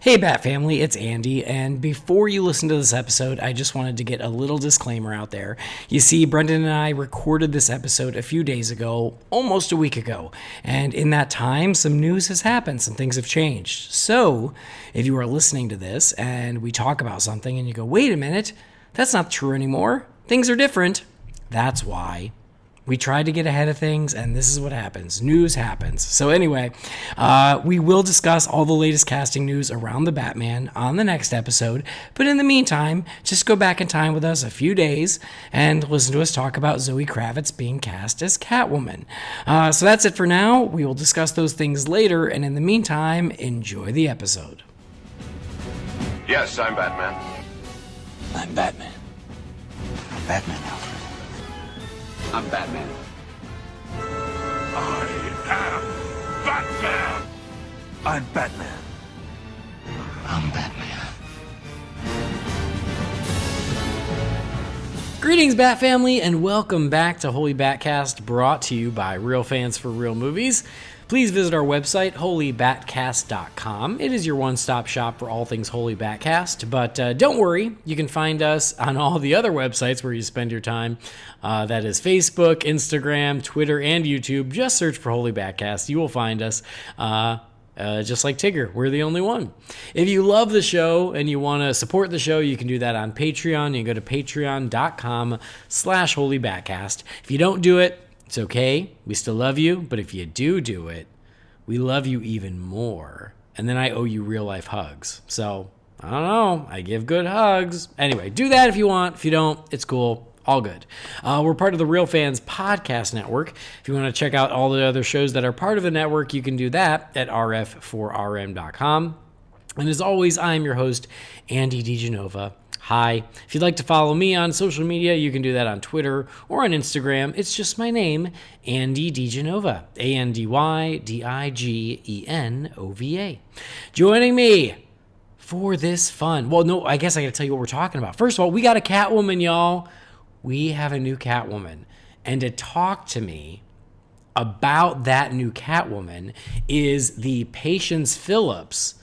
Hey Bat Family, it's Andy, and before you listen to this episode, I just wanted to get a little disclaimer out there. You see, Brendan and I recorded this episode a few days ago, almost a week ago, and in that time, some news has happened, some things have changed. So, if you are listening to this and we talk about something and you go, wait a minute, that's not true anymore, things are different, that's why. We tried to get ahead of things, and this is what happens. News happens. So anyway, we will discuss all the latest casting news around the Batman on the next episode. But in the meantime, just go back in time with us a few days and listen to us talk about Zoe Kravitz being cast as Catwoman. So that's it for now. We will discuss those things later, and in the meantime, enjoy the episode. Yes, I'm Batman. I'm Batman. I'm Batman, Alfred. I'm Batman. I am Batman! I'm Batman. I'm Batman. Greetings, Bat Family, and welcome back to Holy BatCast, brought to you by Real Fans for Real Movies. Please visit our website, holybatcast.com. It is your one-stop shop for all things Holy BatCast, but don't worry, you can find us on all the other websites where you spend your time. That is Facebook, Instagram, Twitter, and YouTube. Just search for Holy BatCast. You will find us. Just like Tigger, we're the only one. If you love the show and you want to support the show, you can do that on Patreon. You can go to patreon.com/holybatcast. If you don't do it, it's okay. We still love you. But if you do it, we love you even more. And then I owe you real life hugs. So, I don't know. I give good hugs. Anyway, do that if you want. If you don't, it's cool. All good. We're part of the Real Fans Podcast Network. If you want to check out all the other shows that are part of the network, you can do that at rf4rm.com. And as always, I am your host, Andy DiGenova. Hi. If you'd like to follow me on social media, you can do that on Twitter or on Instagram. It's just my name, Andy DiGenova, ANDYDIGENOVA. Joining me for this fun. Well, no, I guess I got to tell you what we're talking about. First of all, we got a Catwoman, y'all. We have a new Catwoman. And to talk to me about that new Catwoman is the Patience Phillips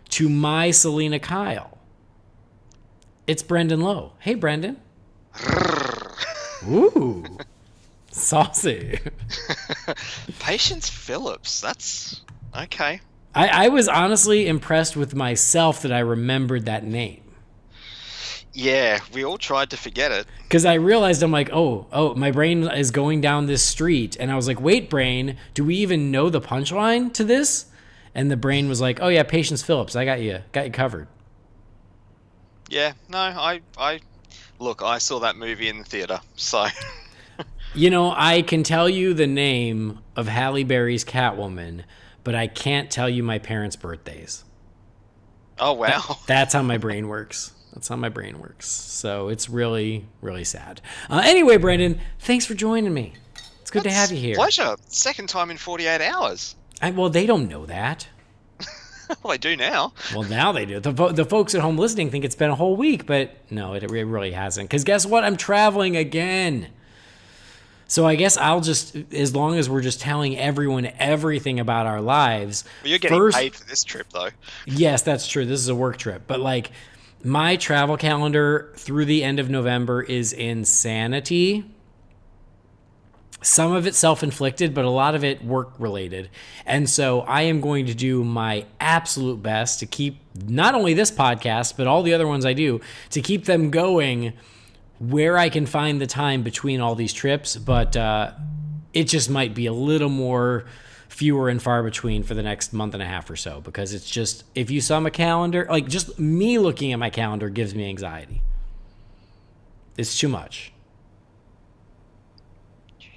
to my Selena Kyle. It's Brendan Lowe. Hey, Brendan. Ooh, saucy. Patience Phillips. That's okay. I was honestly impressed with myself that I remembered that name. Yeah, we all tried to forget it. Because I realized, I'm like, oh, my brain is going down this street. And I was like, wait, brain, do we even know the punchline to this? And the brain was like, oh, yeah, Patience Phillips. I got you covered. Yeah, no, I look, I saw that movie in the theater, so. You know, I can tell you the name of Halle Berry's Catwoman, but I can't tell you my parents' birthdays. Oh, wow. That's how my brain works. So it's really, really sad. Anyway, Brendan, thanks for joining me. It's good to have you here. Pleasure. Second time in 48 hours. Well, they don't know that. Well, they do now. Well, now they do. The folks at home listening think it's been a whole week, but no, it really hasn't. Because guess what? I'm traveling again. So I guess I'll just, as long as we're just telling everyone everything about our lives. Well, you're getting paid for this trip, though. Yes, that's true. This is a work trip. But like, my travel calendar through the end of November is insanity. Some of it self-inflicted, but a lot of it work-related. And so I am going to do my absolute best to keep not only this podcast, but all the other ones I do, to keep them going where I can find the time between all these trips. But it just might be a little more fewer and far between for the next month and a half or so. Because it's just, if you saw my calendar, like just me looking at my calendar gives me anxiety. It's too much.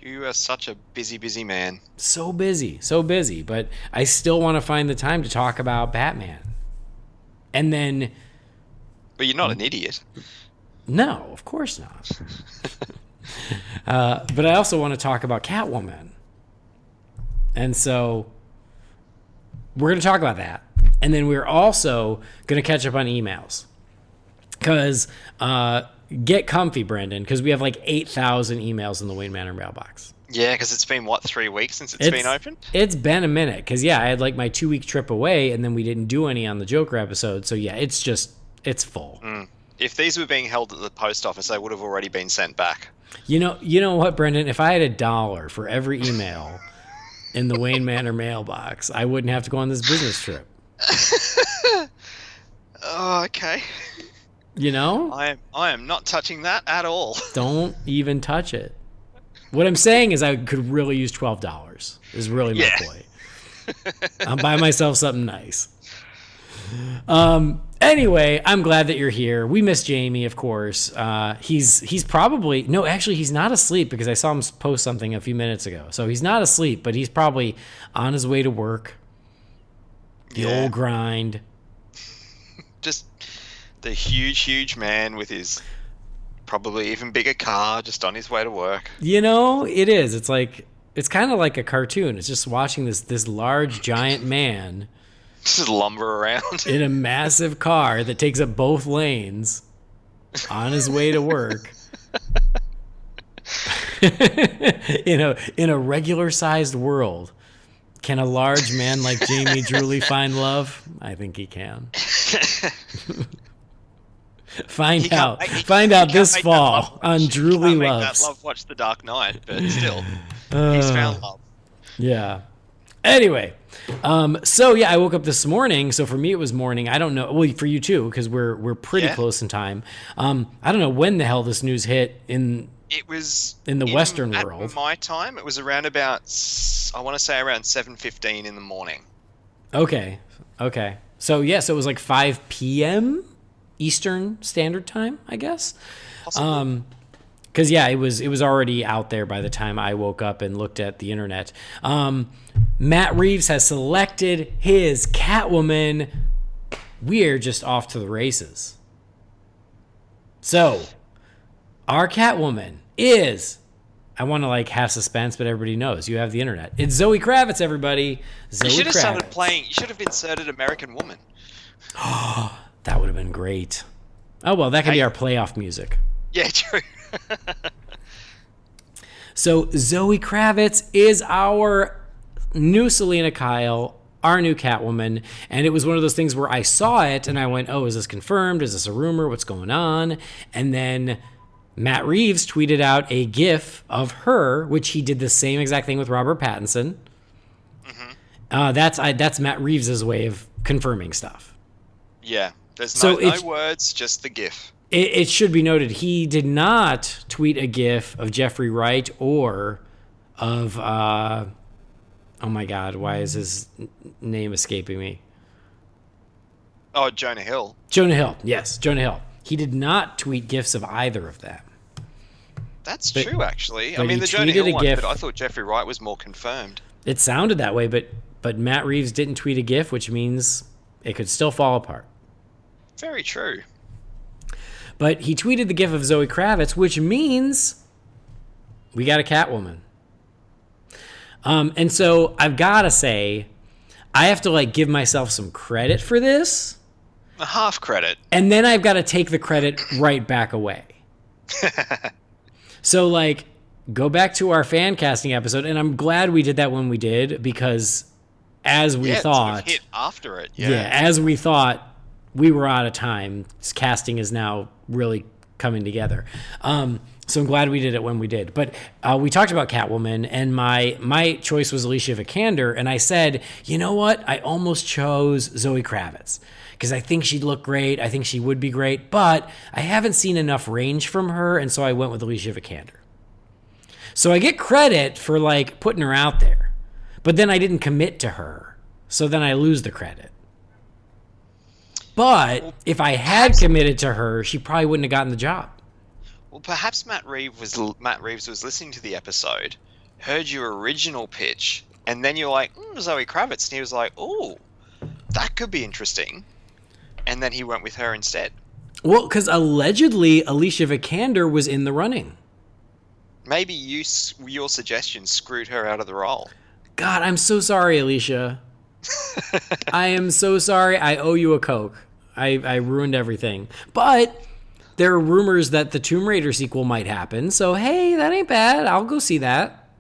You are such a busy man. So busy, but I still want to find the time to talk about Batman. And then... But you're not an idiot. No, of course not. But I also want to talk about Catwoman. And so we're going to talk about that. And then we're also going to catch up on emails. Because... get comfy, Brendan, because we have like 8,000 emails in the Wayne Manor mailbox. Yeah, because it's been, 3 weeks since it's been open? It's been a minute, because, I had like my 2-week trip away, and then we didn't do any on the Joker episode, so it's full. If these were being held at the post office, they would have already been sent back. You know what, Brendan? If I had $1 for every email in the Wayne Manor mailbox, I wouldn't have to go on this business trip. Oh, okay. You know? I am not touching that at all. Don't even touch it. What I'm saying is I could really use $12 is really my point. I'll buy myself something nice. Anyway, I'm glad that you're here. We miss Jamie, of course. He's probably... No, actually, he's not asleep because I saw him post something a few minutes ago. So he's not asleep, but he's probably on his way to work. The old grind. Just the huge man with his probably even bigger car just on his way to work. You know, it is. It's like... It's kind of like a cartoon. It's just watching this large, giant man... Just lumber around. In a massive car that takes up both lanes on his way to work. In a regular-sized world, can a large man like Jamie truly find love? I think he can. Find out this fall on Drooly Loves. That love watch The Dark Knight, but still, he's found love. Yeah. Anyway, I woke up this morning. So for me, it was morning. I don't know. Well, for you too, because we're pretty close in time. I don't know when the hell this news hit in. It was in the Western world. At my time, it was around about, I want to say around 7:15 in the morning. Okay. So so it was like 5 p.m. Eastern Standard Time, I guess. Possibly. Because it was already out there by the time I woke up and looked at the internet. Matt Reeves has selected his Catwoman. We're just off to the races. So, our Catwoman is... I want to have suspense, but everybody knows. You have the internet. It's Zoe Kravitz, everybody. Zoe You should have Kravitz. started playing... You should have inserted American Woman. That would have been great. Oh, well, that could be our playoff music. Yeah, true. So Zoe Kravitz is our new Selena Kyle, our new Catwoman, and it was one of those things where I saw it and I went, oh, is this confirmed? Is this a rumor? What's going on? And then Matt Reeves tweeted out a GIF of her, which he did the same exact thing with Robert Pattinson. Mm-hmm. That's Matt Reeves' way of confirming stuff. Yeah, there's no words, just the GIF. It should be noted, he did not tweet a GIF of Jeffrey Wright or of, oh my God, why is his name escaping me? Oh, Jonah Hill. Jonah Hill, yes, Jonah Hill. He did not tweet GIFs of either of them. That's true, actually. I mean, the Jonah Hill one, but I thought Jeffrey Wright was more confirmed. It sounded that way, but Matt Reeves didn't tweet a GIF, which means it could still fall apart. Very true. But he tweeted the GIF of Zoe Kravitz, which means we got a Catwoman. And so I've got to say, I have to give myself some credit for this. A half credit. And then I've got to take the credit right back away. So go back to our fan casting episode, and I'm glad we did that when we did, because as we thought... hit after it, as we thought, we were out of time. Casting is now really coming together. So I'm glad we did it when we did. But we talked about Catwoman, and my choice was Alicia Vikander, and I said, you know what? I almost chose Zoe Kravitz because I think she'd look great. I think she would be great, but I haven't seen enough range from her, and so I went with Alicia Vikander. So I get credit for putting her out there, but then I didn't commit to her, so then I lose the credit. But if I had committed to her, she probably wouldn't have gotten the job. Well, perhaps Matt Reeves was listening to the episode, heard your original pitch, and then you're like, Zoe Kravitz, and he was like, oh, that could be interesting. And then he went with her instead. Well, because allegedly Alicia Vikander was in the running. Maybe your suggestion screwed her out of the role. God, I'm so sorry, Alicia. I am so sorry. I owe you a Coke. I ruined everything. But there are rumors that the Tomb Raider sequel might happen. So, hey, that ain't bad. I'll go see that.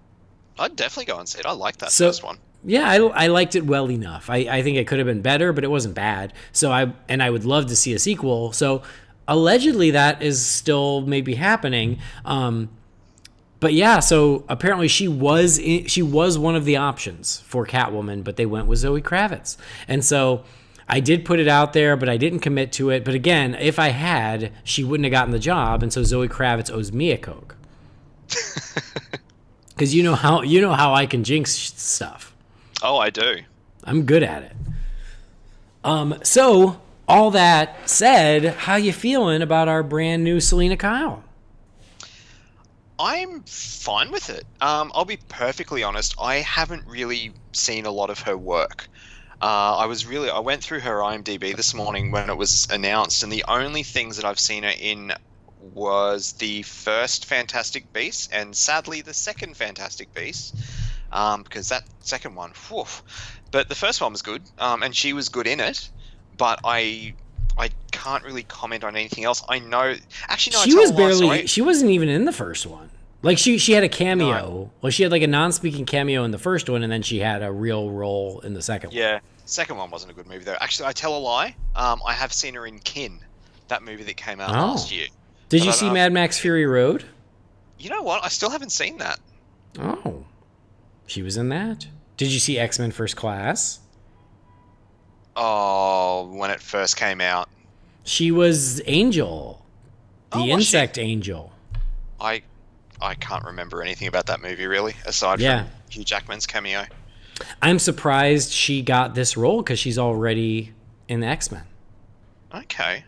I'd definitely go and see it. I like that So first one. yeah, I liked it well enough. I think it could have been better, but it wasn't bad. So I would love to see a sequel. So allegedly that is still maybe happening. But yeah, so apparently she was one of the options for Catwoman, but they went with Zoe Kravitz. And so I did put it out there, but I didn't commit to it. But again, if I had, she wouldn't have gotten the job, and so Zoe Kravitz owes me a Coke. Because you know how I can jinx stuff. Oh, I do. I'm good at it. So all that said, how you feeling about our brand new Selena Kyle? I'm fine with it. I'll be perfectly honest. I haven't really seen a lot of her work. I went through her IMDb this morning when it was announced, and the only things that I've seen her in was the first Fantastic Beasts and sadly the second Fantastic Beasts. Because that second one, whew. But the first one was good, and she was good in it. But I can't really comment on anything else. I know, actually, no. She was barely. She wasn't even in the first one. Like she had a cameo. No. Well, she had like a non-speaking cameo in the first one, and then she had a real role in the second one. Yeah, second one wasn't a good movie though. Actually, I tell a lie. I have seen her in Kin, that movie that came out last year. Did you see Mad Max Fury Road? You know what? I still haven't seen that. Oh. She was in that. Did you see X-Men First Class? Oh, when it first came out. She was Angel. The insect she? angel. I can't remember anything about that movie, really, aside from Hugh Jackman's cameo. I'm surprised she got this role because she's already in the X-Men. Okay.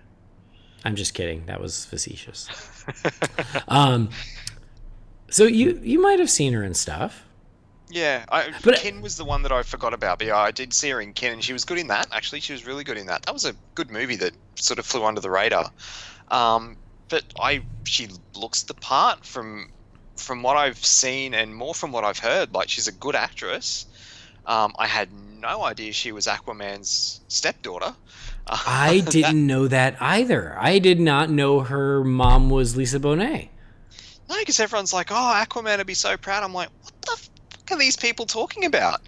I'm just kidding. That was facetious. So you might have seen her in stuff. Yeah, Kin was the one that I forgot about, but yeah, I did see her in Kin, and she was good in that, actually. She was really good in that. That was a good movie that sort of flew under the radar. But she looks the part from what I've seen and more from what I've heard. Like, she's a good actress. I had no idea she was Aquaman's stepdaughter. I didn't know that either. I did not know her mom was Lisa Bonet. No, because everyone's like, oh, Aquaman would be so proud. I'm like, what the fuck are these people talking about?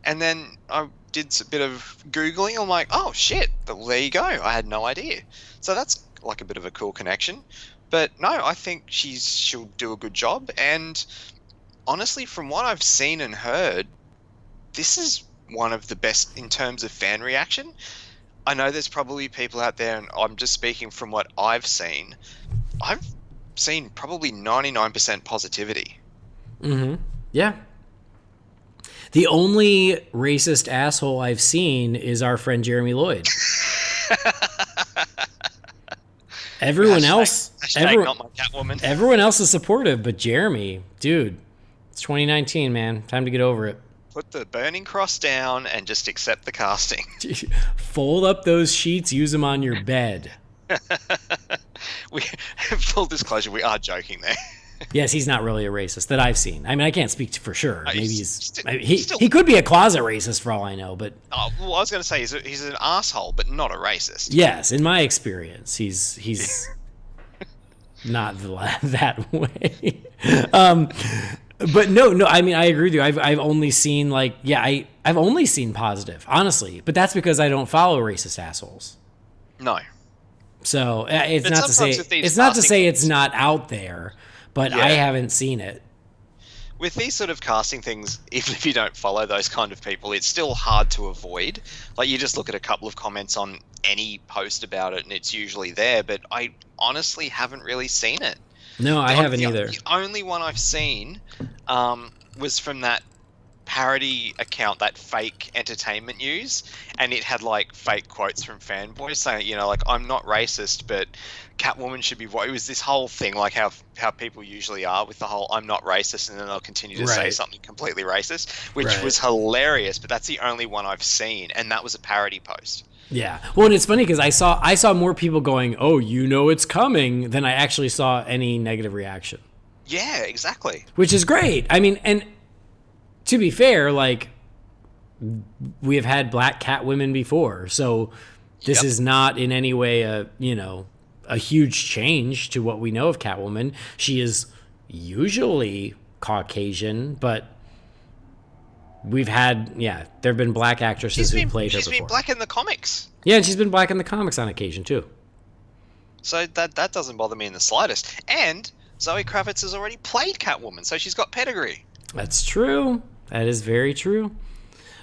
And then I did a bit of Googling. I'm like, oh, shit. Well, there you go. I had no idea. So that's like a bit of a cool connection. But no, I think she'll do a good job. And honestly, from what I've seen and heard, this is one of the best in terms of fan reaction. I know there's probably people out there, and I'm just speaking from what I've seen. I've seen probably 99% positivity. Mm-hmm. Yeah. The only racist asshole I've seen is our friend Jeremy Lloyd. Everyone else, not my Catwoman. Everyone else is supportive, but Jeremy, dude, it's 2019, man. Time to get over it. Put the burning cross down and just accept the casting. Fold up those sheets, use them on your bed. Full disclosure, we are joking there. Yes, he's not really a racist that I've seen. I mean, I can't speak for sure. Maybe he could be a closet racist for all I know, but well, I was going to say he's an asshole, but not a racist. Yes, in my experience, he's not that way. But no. I mean, I agree with you. I've only seen I've only seen positive, honestly. But that's because I don't follow racist assholes. No. So it's not to say it's not out there, but I haven't seen it. With these sort of casting things, even if you don't follow those kind of people, it's still hard to avoid. Like, you just look at a couple of comments on any post about it, and it's usually there. But I honestly haven't really seen it. No, I haven't either. The only one I've seen was from that parody account, that fake entertainment news, and it had like fake quotes from fanboys saying, like, I'm not racist, but Catwoman should be It was this whole thing, like how people usually are with the whole I'm not racist, and then they'll continue to say something completely racist, which was hilarious. But that's the only one I've seen, and that was a parody post. Yeah. Well, and it's funny because I saw more people going, "Oh, it's coming," than I actually saw any negative reaction. Yeah, exactly. Which is great. I mean, and to be fair, like, we have had black Catwomen before, so this is not in any way a huge change to what we know of Catwoman. She is usually Caucasian, but we've had, there have been black actresses who played her before. She's been black in the comics. Yeah, and she's been black in the comics on occasion, too. So that doesn't bother me in the slightest. And Zoe Kravitz has already played Catwoman, so she's got pedigree. That's true. That is very true.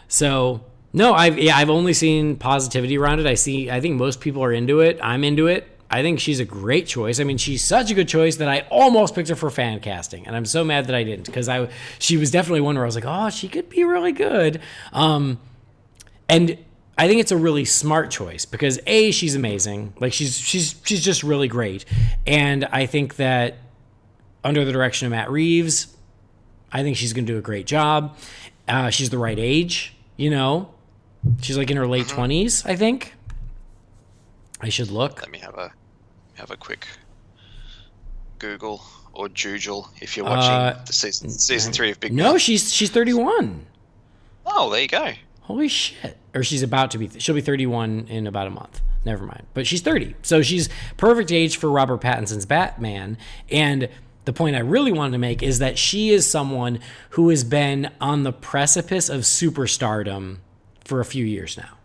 So, no, I've only seen positivity around it. I think most people are into it. I'm into it. I think she's a great choice. I mean, she's such a good choice that I almost picked her for fan casting, and I'm so mad that I didn't, because she was definitely one where I was like, oh, she could be really good. And I think it's a really smart choice because she's amazing. Like she's just really great, and I think that under the direction of Matt Reeves, I think she's going to do a great job. She's the right age, She's like in her late 20s, I think. I should look. Let me have a quick Google or Joogle if you're watching the season 3 of Big Mouth. No, she's 31. Oh, there you go. Holy shit. Or she's about to be. She'll be 31 in about a month. Never mind. But she's 30. So she's perfect age for Robert Pattinson's Batman. And the point I really wanted to make is that she is someone who has been on the precipice of superstardom for a few years now.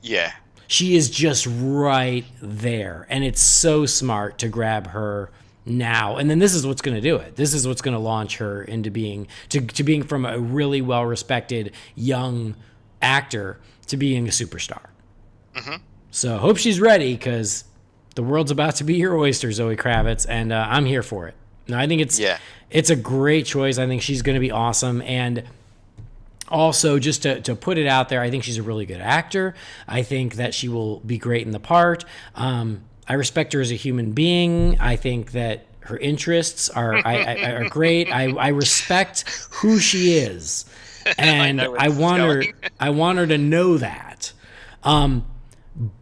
Yeah. She is just right there. And it's so smart to grab her now. And then this is what's going to do it. This is what's going to launch her into being from a really well-respected young actor to being a superstar. Mm-hmm. So I hope she's ready, because the world's about to be your oyster, Zoe Kravitz, and I'm here for it. No, I think it's a great choice. I think she's going to be awesome. And also, just to put it out there, I think she's a really good actor. I think that she will be great in the part. I respect her as a human being. I think that her interests are great. I respect who she is, and I want her to know that.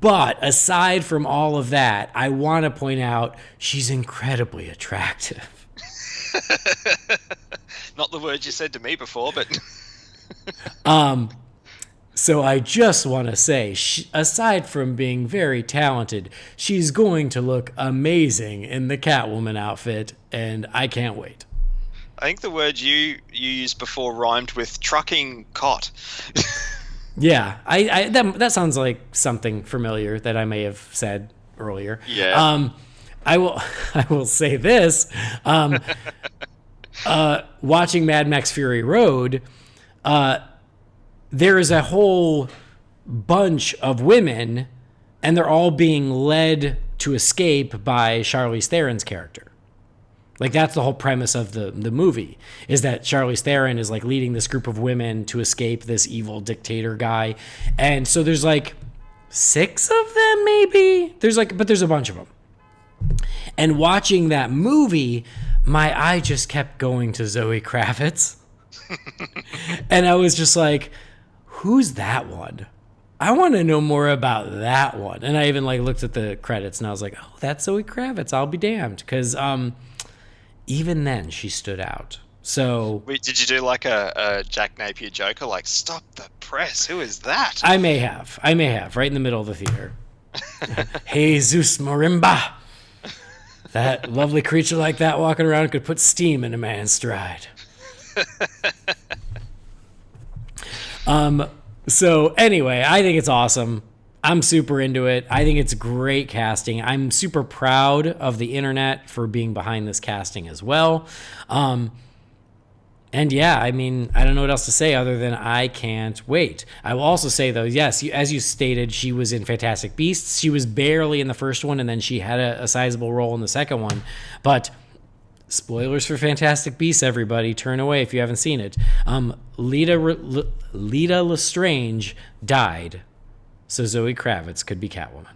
But aside from all of that, I want to point out she's incredibly attractive. Not the words you said to me before, but so I just want to say, aside from being very talented, she's going to look amazing in the Catwoman outfit, and I can't wait. I think the word you used before rhymed with trucking cot. Yeah, that sounds like something familiar that I may have said earlier. Yeah. I will say this. Watching Mad Max Fury Road, there is a whole bunch of women, and they're all being led to escape by Charlize Theron's character. Like, that's the whole premise of the movie, is that Charlize Theron is like leading this group of women to escape this evil dictator guy. And so there's like 6 of them, maybe. But there's a bunch of them. And watching that movie, my eye just kept going to Zoe Kravitz. And I was just like, who's that one? I want to know more about that one. And I even like looked at the credits and I was like, oh, that's Zoe Kravitz. I'll be damned. Because even then, she stood out. So, wait, did you do like a Jack Napier Joker? Like, stop the press. Who is that? I may have, right in the middle of the theater. Jesus Marimba. That lovely creature like that walking around could put steam in a man's stride. So anyway, I think it's awesome. I'm super into it. I think it's great casting. I'm super proud of the internet for being behind this casting as well. And yeah, I mean, I don't know what else to say other than I can't wait. I will also say, though, yes, as you stated, she was in Fantastic Beasts. She was barely in the first one, and then she had a sizable role in the second one. But spoilers for Fantastic Beasts, everybody. Turn away if you haven't seen it. Lita Lestrange died, so Zoe Kravitz could be Catwoman.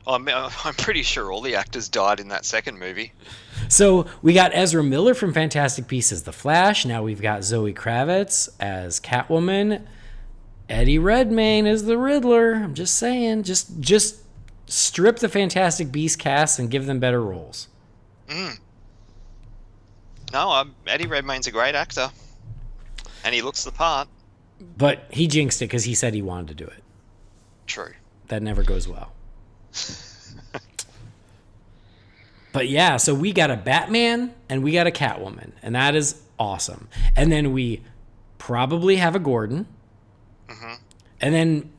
I'm pretty sure all the actors died in that second movie. So we got Ezra Miller from Fantastic Beasts as the Flash. Now we've got Zoe Kravitz as Catwoman. Eddie Redmayne as the Riddler. I'm just saying, just strip the Fantastic Beasts cast and give them better roles. No, Eddie Redmayne's a great actor, and he looks the part. But he jinxed it because he said he wanted to do it. True. That never goes well. But yeah, so we got a Batman and we got a Catwoman, and that is awesome. And then we probably have a Gordon. Mm-hmm. And then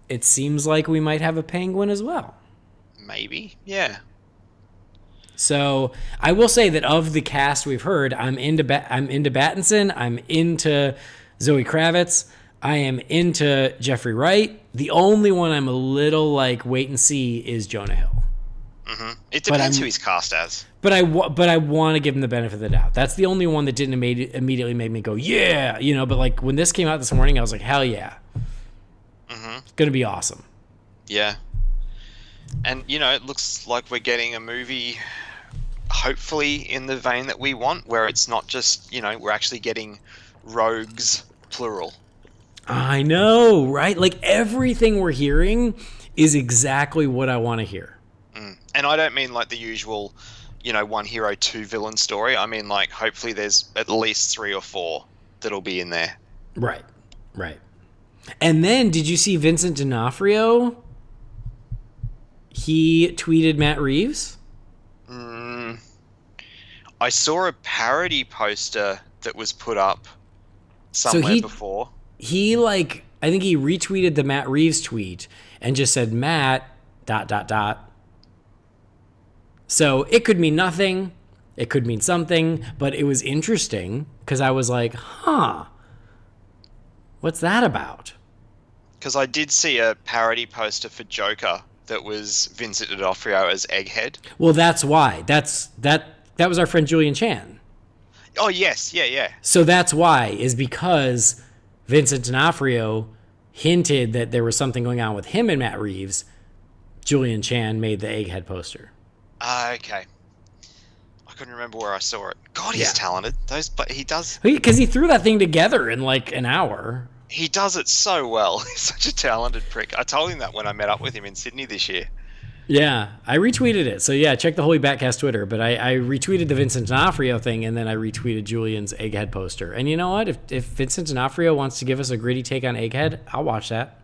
it seems like we might have a Penguin as well. Maybe, yeah. So I will say that of the cast we've heard, I'm into Pattinson. I'm into Zoe Kravitz. I am into Jeffrey Wright. The only one I'm a little like wait and see is Jonah Hill. Mm-hmm. It depends who he's cast as. But I want to give him the benefit of the doubt. That's the only one that didn't immediately make me go, yeah, you know. But like when this came out this morning, I was like, hell yeah. Mm-hmm. It's gonna be awesome. Yeah. And you know, it looks like we're getting a movie, hopefully in the vein that we want, where it's not just, you know, we're actually getting rogues, plural. I know, right? Like everything we're hearing is exactly what I want to hear. And I don't mean like the usual, you know, one hero, two villain story. I mean like hopefully there's at least 3 or 4 that'll be in there. Right. And then did you see Vincent D'Onofrio? He tweeted Matt Reeves. I saw a parody poster that was put up somewhere before. He like, I think he retweeted the Matt Reeves tweet and just said Matt ... So it could mean nothing. It could mean something, but it was interesting because I was like, huh, what's that about? Because I did see a parody poster for Joker that was Vincent D'Onofrio as Egghead. Well, that's why. That was our friend Julian Chan. Oh, yes. Yeah. So that's why, is because Vincent D'Onofrio hinted that there was something going on with him and Matt Reeves. Julian Chan made the Egghead poster. Okay. I couldn't remember where I saw it. God, he's talented. But he does. Because he threw that thing together in like an hour. He does it so well. He's such a talented prick. I told him that when I met up with him in Sydney this year. Yeah, I retweeted it. So yeah, check the Holy BatCast Twitter. But I retweeted the Vincent D'Onofrio thing, and then I retweeted Julian's Egghead poster. And you know what? If Vincent D'Onofrio wants to give us a gritty take on Egghead, I'll watch that.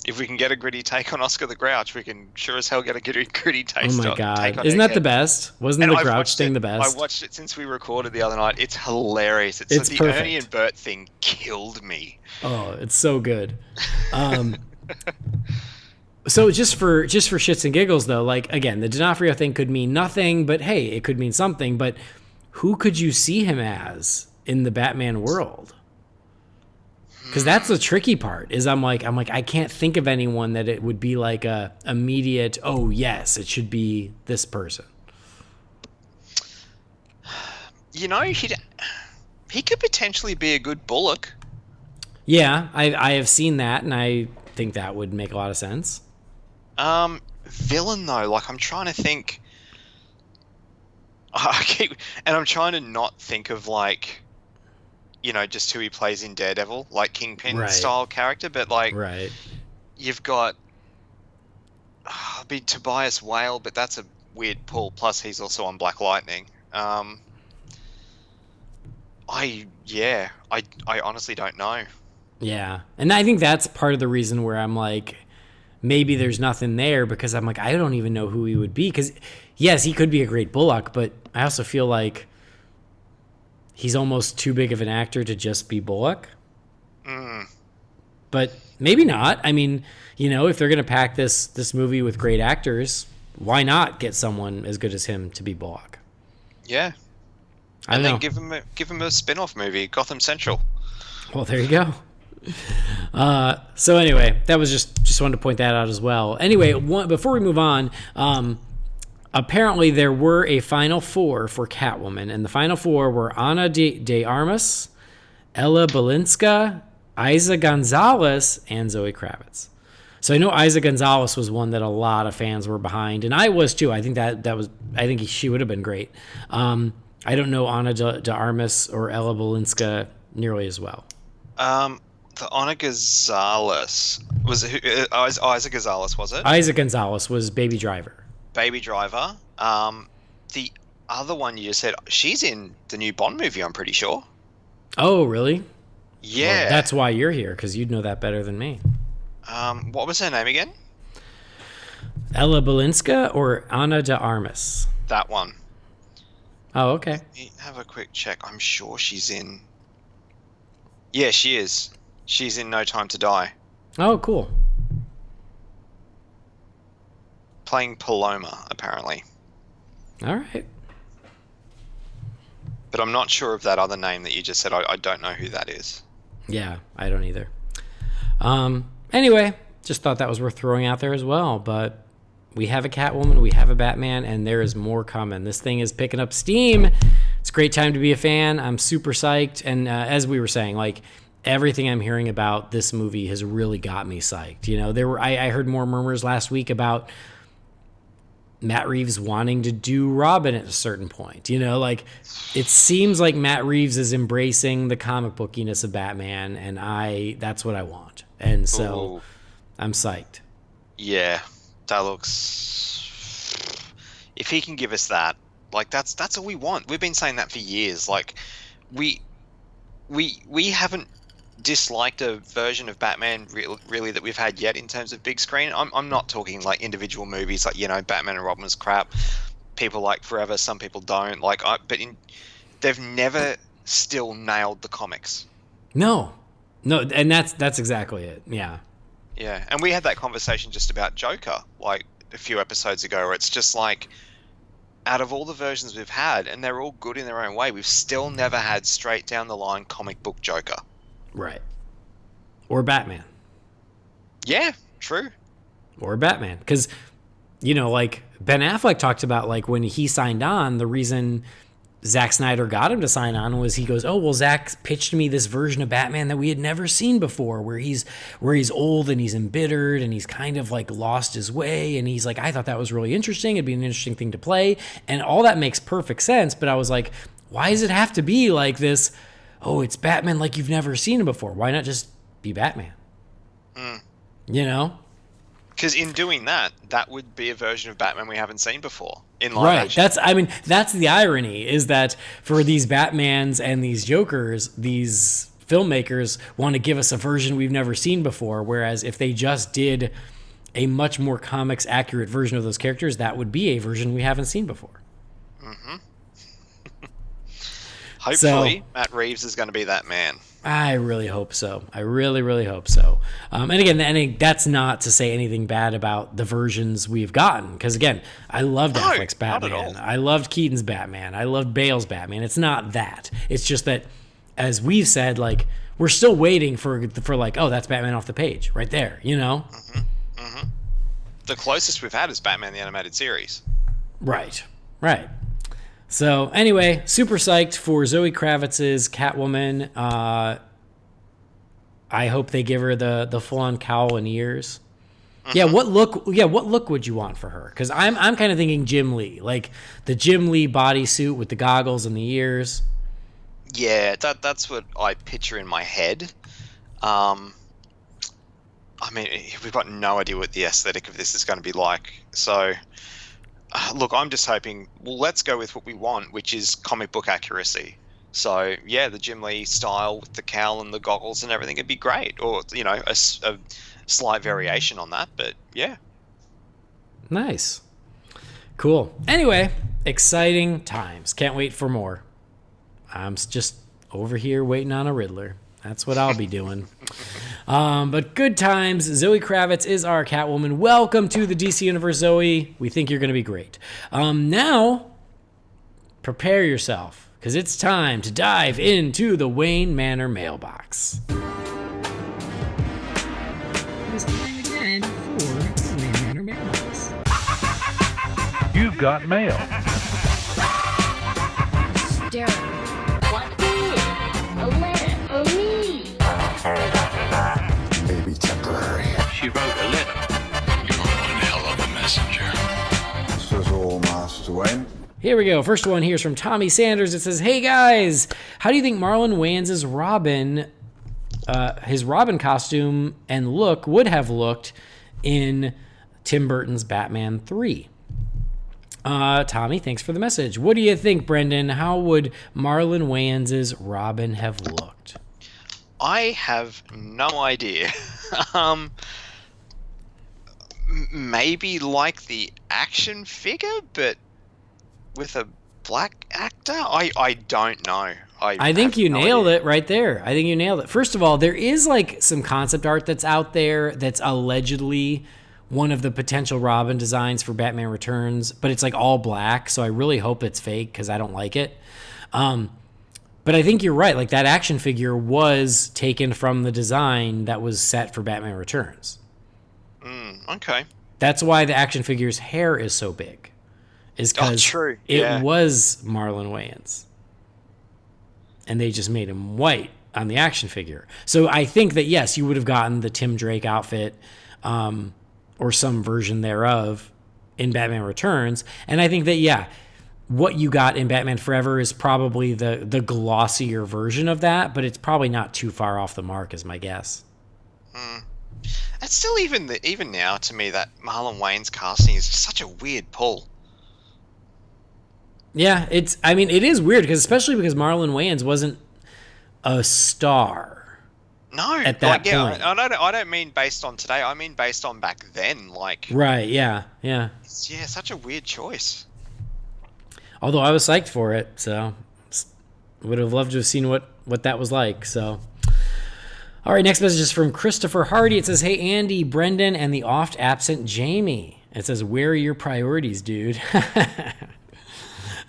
If we can get a gritty take on Oscar the Grouch, we can sure as hell get a gritty take. Oh my god! Isn't that the best? Wasn't the Grouch thing the best? I watched it since we recorded the other night. It's hilarious. It's like the Ernie and Bert thing killed me. Oh, it's so good. So just for shits and giggles though, like again, the D'Onofrio thing could mean nothing, but hey, it could mean something. But who could you see him as in the Batman world? Because that's the tricky part. Is I'm like I can't think of anyone that it would be like a immediate. Oh yes, it should be this person. You know, he could potentially be a good Bullock. Yeah, I have seen that, and I think that would make a lot of sense. Villain though, like I'm trying to think. And I'm trying to not think of like, you know, just who he plays in Daredevil, like Kingpin style character, but like, you've got, Tobias Whale, but that's a weird pull. Plus, he's also on Black Lightning. I honestly don't know. Yeah, and I think that's part of the reason where I'm like, maybe there's nothing there, because I'm like, I don't even know who he would be. Because yes, he could be a great Bullock, but I also feel like he's almost too big of an actor to just be Bullock. But maybe not. I mean, you know, if they're going to pack this movie with great actors, why not get someone as good as him to be Bullock? Yeah. And then give him a spin-off movie, Gotham Central. Well, there you go. So anyway, that was just wanted to point that out as well. Anyway, before we move on, apparently there were a final 4 for Catwoman, and the final 4 were Ana de Armas, Ella Balinska, Isa Gonzalez, and Zoe Kravitz. So I know Isa Gonzalez was one that a lot of fans were behind, and I was too. I think I think she would have been great. I don't know Ana de Armas or Ella Balinska nearly as well. The Ana Gonzalez was Isa Gonzalez, was it? Isa Gonzalez was Baby Driver. Baby Driver. The other one you just said, she's in the new Bond movie, I'm pretty sure. Oh, really? Yeah. Well, that's why you're here, because you'd know that better than me. What was her name again? Ella Balinska or Ana de Armas? That one. Oh, okay. Let me have a quick check. I'm sure she's in Yeah, she is. She's in No Time to Die, Oh, cool. playing Paloma, apparently. All right. But I'm not sure of that other name that you just said. I don't know who that is. Yeah, I don't either. Anyway, just thought that was worth throwing out there as well. But we have a Catwoman, we have a Batman, and there is more coming. This thing is picking up steam. It's a great time to be a fan. I'm super psyched. And as we were saying, like, everything I'm hearing about this movie has really got me psyched. You know, I heard more murmurs last week about Matt Reeves wanting to do Robin at a certain point. You know, like, it seems like Matt Reeves is embracing the comic bookiness of Batman, and that's what I want. And so Ooh. I'm psyched. Yeah, that looks... If he can give us that, like, that's all we want. We've been saying that for years. Like, we haven't disliked a version of Batman really that we've had yet in terms of big screen. I'm not talking like individual movies, like, you know, Batman and Robin was crap. People like Forever, some people don't. Like, they've never still nailed the comics. No, and that's exactly it. Yeah. Yeah, and we had that conversation just about Joker, like, a few episodes ago, where it's just like, out of all the versions we've had, and they're all good in their own way, we've still never had straight down the line comic book Joker. Right. Or Batman. Yeah, true. Or Batman. Because, you know, like, Ben Affleck talked about, like, when he signed on, the reason Zack Snyder got him to sign on was he goes, oh, well, Zack pitched me this version of Batman that we had never seen before, where he's old and he's embittered and he's kind of, like, lost his way. And he's like, I thought that was really interesting. It'd be an interesting thing to play. And all that makes perfect sense. But I was like, why does it have to be like this? Oh, it's Batman like you've never seen him before. Why not just be Batman? You know? Because in doing that, that would be a version of Batman we haven't seen before in live action. That's the irony, is that for these Batmans and these Jokers, these filmmakers want to give us a version we've never seen before, whereas if they just did a much more comics accurate version of those characters, that would be a version we haven't seen before. Mm-hmm. Hopefully, Matt Reeves is going to be that man. I really hope so. I really, really hope so. And again, that's not to say anything bad about the versions we've gotten. Because again, I loved Affleck's Batman. I loved Keaton's Batman. I loved Bale's Batman. It's not that. It's just that, as we've said, like, we're still waiting for like, oh, that's Batman off the page right there, you know? Mm-hmm. Mm-hmm. The closest we've had is Batman the Animated Series. Right. So anyway, super psyched for Zoe Kravitz's Catwoman. I hope they give her the full-on cowl and ears. Mm-hmm. What look would you want for her? Because I'm kind of thinking Jim Lee, like the Jim Lee bodysuit with the goggles and the ears. Yeah, that's what I picture in my head. I mean, we've got no idea what the aesthetic of this is going to be like. So, look, I'm just hoping, well, let's go with what we want, which is comic book accuracy. So, yeah, the Jim Lee style with the cowl and the goggles and everything would be great. Or, you know, a slight variation on that, but yeah. Nice. Cool. Anyway, exciting times. Can't wait for more. I'm just over here waiting on a Riddler. That's what I'll be doing. But good times. Zoe Kravitz is our Catwoman. Welcome to the DC Universe, Zoe. We think you're going to be great. Now, prepare yourself, because it's time to dive into the Wayne Manor mailbox. It's time again for the Wayne Manor mailbox. You've got mail. Darren. What is a letter for me? Maybe temporary. She wrote a letter. You're one hell of a messenger. This is all, Master Wayne. Here we go. First one here is from Tommy Sanders. It says, hey guys, how do you think Marlon Wayans' Robin, his Robin costume and look would have looked in Tim Burton's Batman 3? Tommy, thanks for the message. What do you think, Brendan? How would Marlon Wayans' Robin have looked? I have no idea. Maybe like the action figure, but with a black actor? I don't know. I think you nailed it right there. I think you nailed it. First of all, there is like some concept art that's out there that's allegedly one of the potential Robin designs for Batman Returns, but it's like all black, so I really hope it's fake because I don't like it. But I think you're right. Like that action figure was taken from the design that was set for Batman Returns. Okay. That's why the action figure's hair is so big. Is because it was Marlon Wayans. And they just made him white on the action figure. So I think that, yes, you would have gotten the Tim Drake outfit or some version thereof in Batman Returns. And I think that, yeah, what you got in Batman Forever is probably the glossier version of that, but it's probably not too far off the mark is my guess. It's still even now to me that Marlon Wayans casting is just such a weird pull. Yeah, it is weird especially because Marlon Wayans wasn't a star. No, at that point. I don't mean based on today. I mean based on back then. Like, right? Yeah. Such a weird choice. Although I was psyched for it, so would have loved to have seen what that was like. So, all right, next message is from Christopher Hardy. It says, "Hey Andy, Brendan, and the oft absent Jamie." It says, "Where are your priorities, dude?"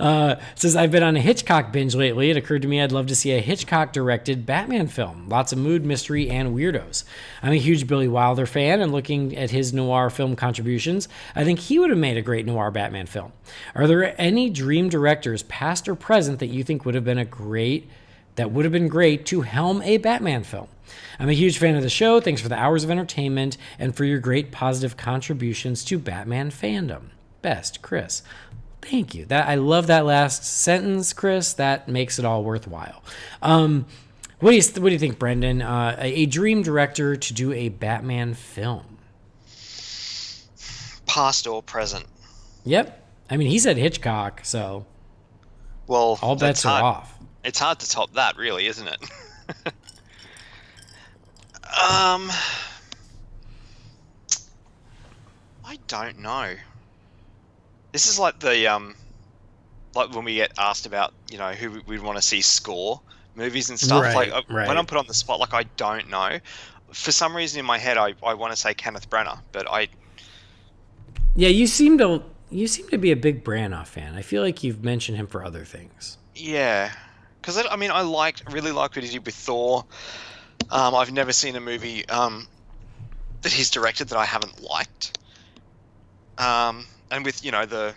It says, "I've been on a Hitchcock binge lately. It occurred to me I'd love to see a Hitchcock-directed Batman film. Lots of mood, mystery, and weirdos. I'm a huge Billy Wilder fan, and looking at his noir film contributions, I think he would have made a great noir Batman film. Are there any dream directors, past or present, that you think would have been great to helm a Batman film? I'm a huge fan of the show. Thanks for the hours of entertainment and for your great positive contributions to Batman fandom. Best, Chris." Thank you. I love that last sentence, Chris. That makes it all worthwhile. What do you think, Brendan? A dream director to do a Batman film? Past or present? Yep. I mean, he said Hitchcock, so well, all bets are off. It's hard to top that, really, isn't it? I don't know. This is like the like when we get asked about, who we'd want to see score movies and stuff. Right, when I'm put on the spot, I don't know. For some reason in my head, I want to say Kenneth Branagh, but Yeah, you seem to be a big Branagh fan. I feel like you've mentioned him for other things. Yeah, because I really liked what he did with Thor. I've never seen a movie that he's directed that I haven't liked. And with, the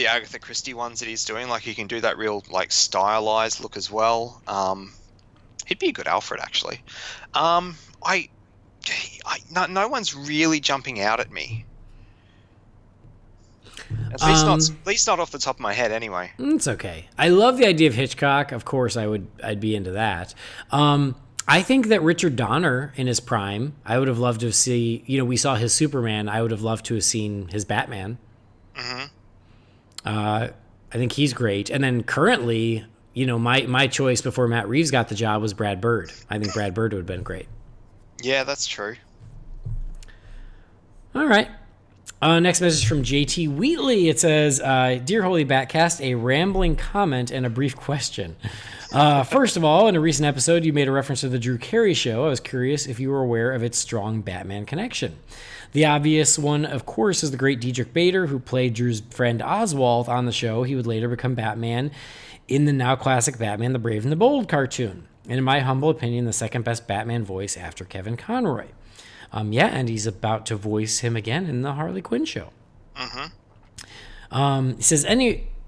Agatha Christie ones that he's doing, he can do that real, stylized look as well. He'd be a good Alfred, actually. No one's really jumping out at me. At least not off the top of my head, anyway. It's okay. I love the idea of Hitchcock. Of course, I'd be into that. I think that Richard Donner in his prime, I would have loved to see. We saw his Superman. I would have loved to have seen his Batman. Mm-hmm. I think he's great. And then currently, my choice before Matt Reeves got the job was Brad Bird. I think Brad Bird would have been great. Yeah, that's true. All right. Next message from JT Wheatley. It says, "Dear Holy BatCast, a rambling comment and a brief question. First of all, in a recent episode, you made a reference to the Drew Carey show. I was curious if you were aware of its strong Batman connection. The obvious one, of course, is the great Diedrich Bader, who played Drew's friend Oswald on the show. He would later become Batman in the now classic Batman the Brave and the Bold cartoon. And in my humble opinion, the second best Batman voice after Kevin Conroy. And he's about to voice him again in the Harley Quinn show. He says,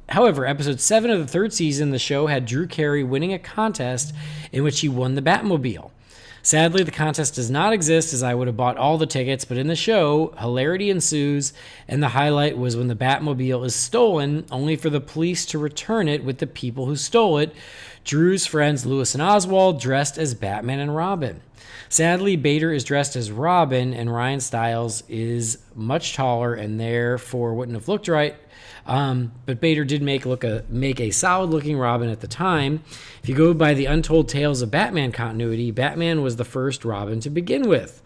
however, episode 7 of the third season, the show had Drew Carey winning a contest in which he won the Batmobile. Sadly, the contest does not exist, as I would have bought all the tickets, but in the show, hilarity ensues, and the highlight was when the Batmobile is stolen, only for the police to return it with the people who stole it, Drew's friends Lewis and Oswald, dressed as Batman and Robin. Sadly, Bader is dressed as Robin, and Ryan Stiles is much taller and therefore wouldn't have looked right. But Bader did make a solid-looking Robin at the time. If you go by the Untold Tales of Batman continuity, Batman was the first Robin to begin with.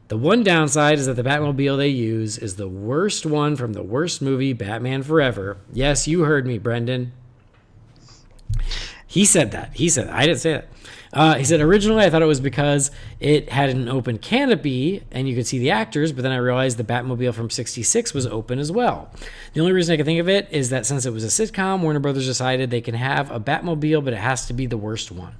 The one downside is that the Batmobile they use is the worst one from the worst movie, Batman Forever. Yes, you heard me, Brendan. He said that. I didn't say that. He said, originally I thought it was because it had an open canopy and you could see the actors, but then I realized the Batmobile from 66 was open as well. The only reason I can think of it is that since it was a sitcom, Warner Brothers decided they can have a Batmobile, but it has to be the worst one.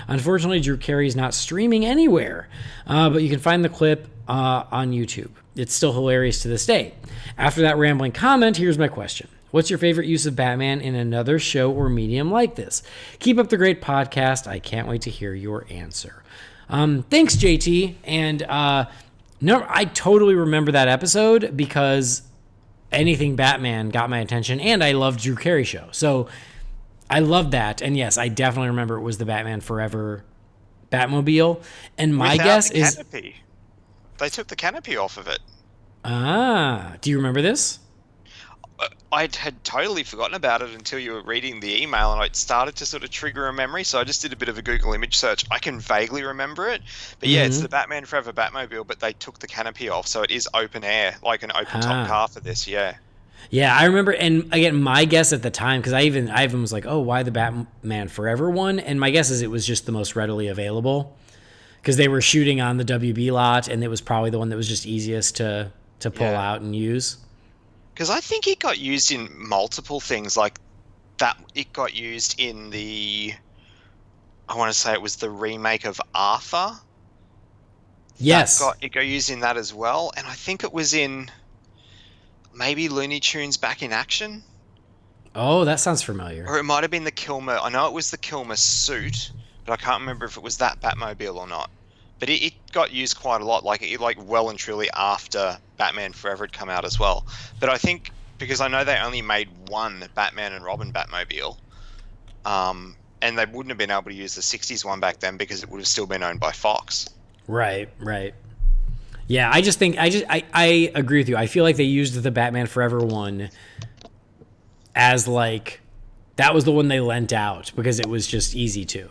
Unfortunately, Drew Carey's not streaming anywhere, but you can find the clip on YouTube. It's still hilarious to this day. After that rambling comment, here's my question. What's your favorite use of Batman in another show or medium like this? Keep up the great podcast. I can't wait to hear your answer. Thanks, JT. And no, I totally remember that episode because anything Batman got my attention, and I loved Drew Carey show. So I loved that. And yes, I definitely remember it was the Batman Forever Batmobile. And my Without guess the is... canopy. They took the canopy off of it. Do you remember this? I had totally forgotten about it until you were reading the email, and it started to sort of trigger a memory, so I just did a bit of a Google image search. I can vaguely remember it, but yeah, it's the Batman Forever Batmobile, but they took the canopy off, so it is open air, like an open top car for this, yeah. Yeah, I remember, and again, my guess at the time, because I even was like, oh, why the Batman Forever one? And my guess is it was just the most readily available, because they were shooting on the WB lot, and it was probably the one that was just easiest to pull out and use. Because I think it got used in multiple things, like that. It got used in I want to say it was the remake of Arthur. Yes. It got used in that as well. And I think it was in maybe Looney Tunes Back in Action. Oh, that sounds familiar. Or it might have been the Kilmer. I know it was the Kilmer suit, but I can't remember if it was that Batmobile or not. But it got used quite a lot, like well and truly after Batman Forever had come out as well. But I think because I know they only made one Batman and Robin Batmobile, and they wouldn't have been able to use the '60s one back then because it would have still been owned by Fox. Right. Yeah, I agree with you. I feel like they used the Batman Forever one as like that was the one they lent out because it was just easy to.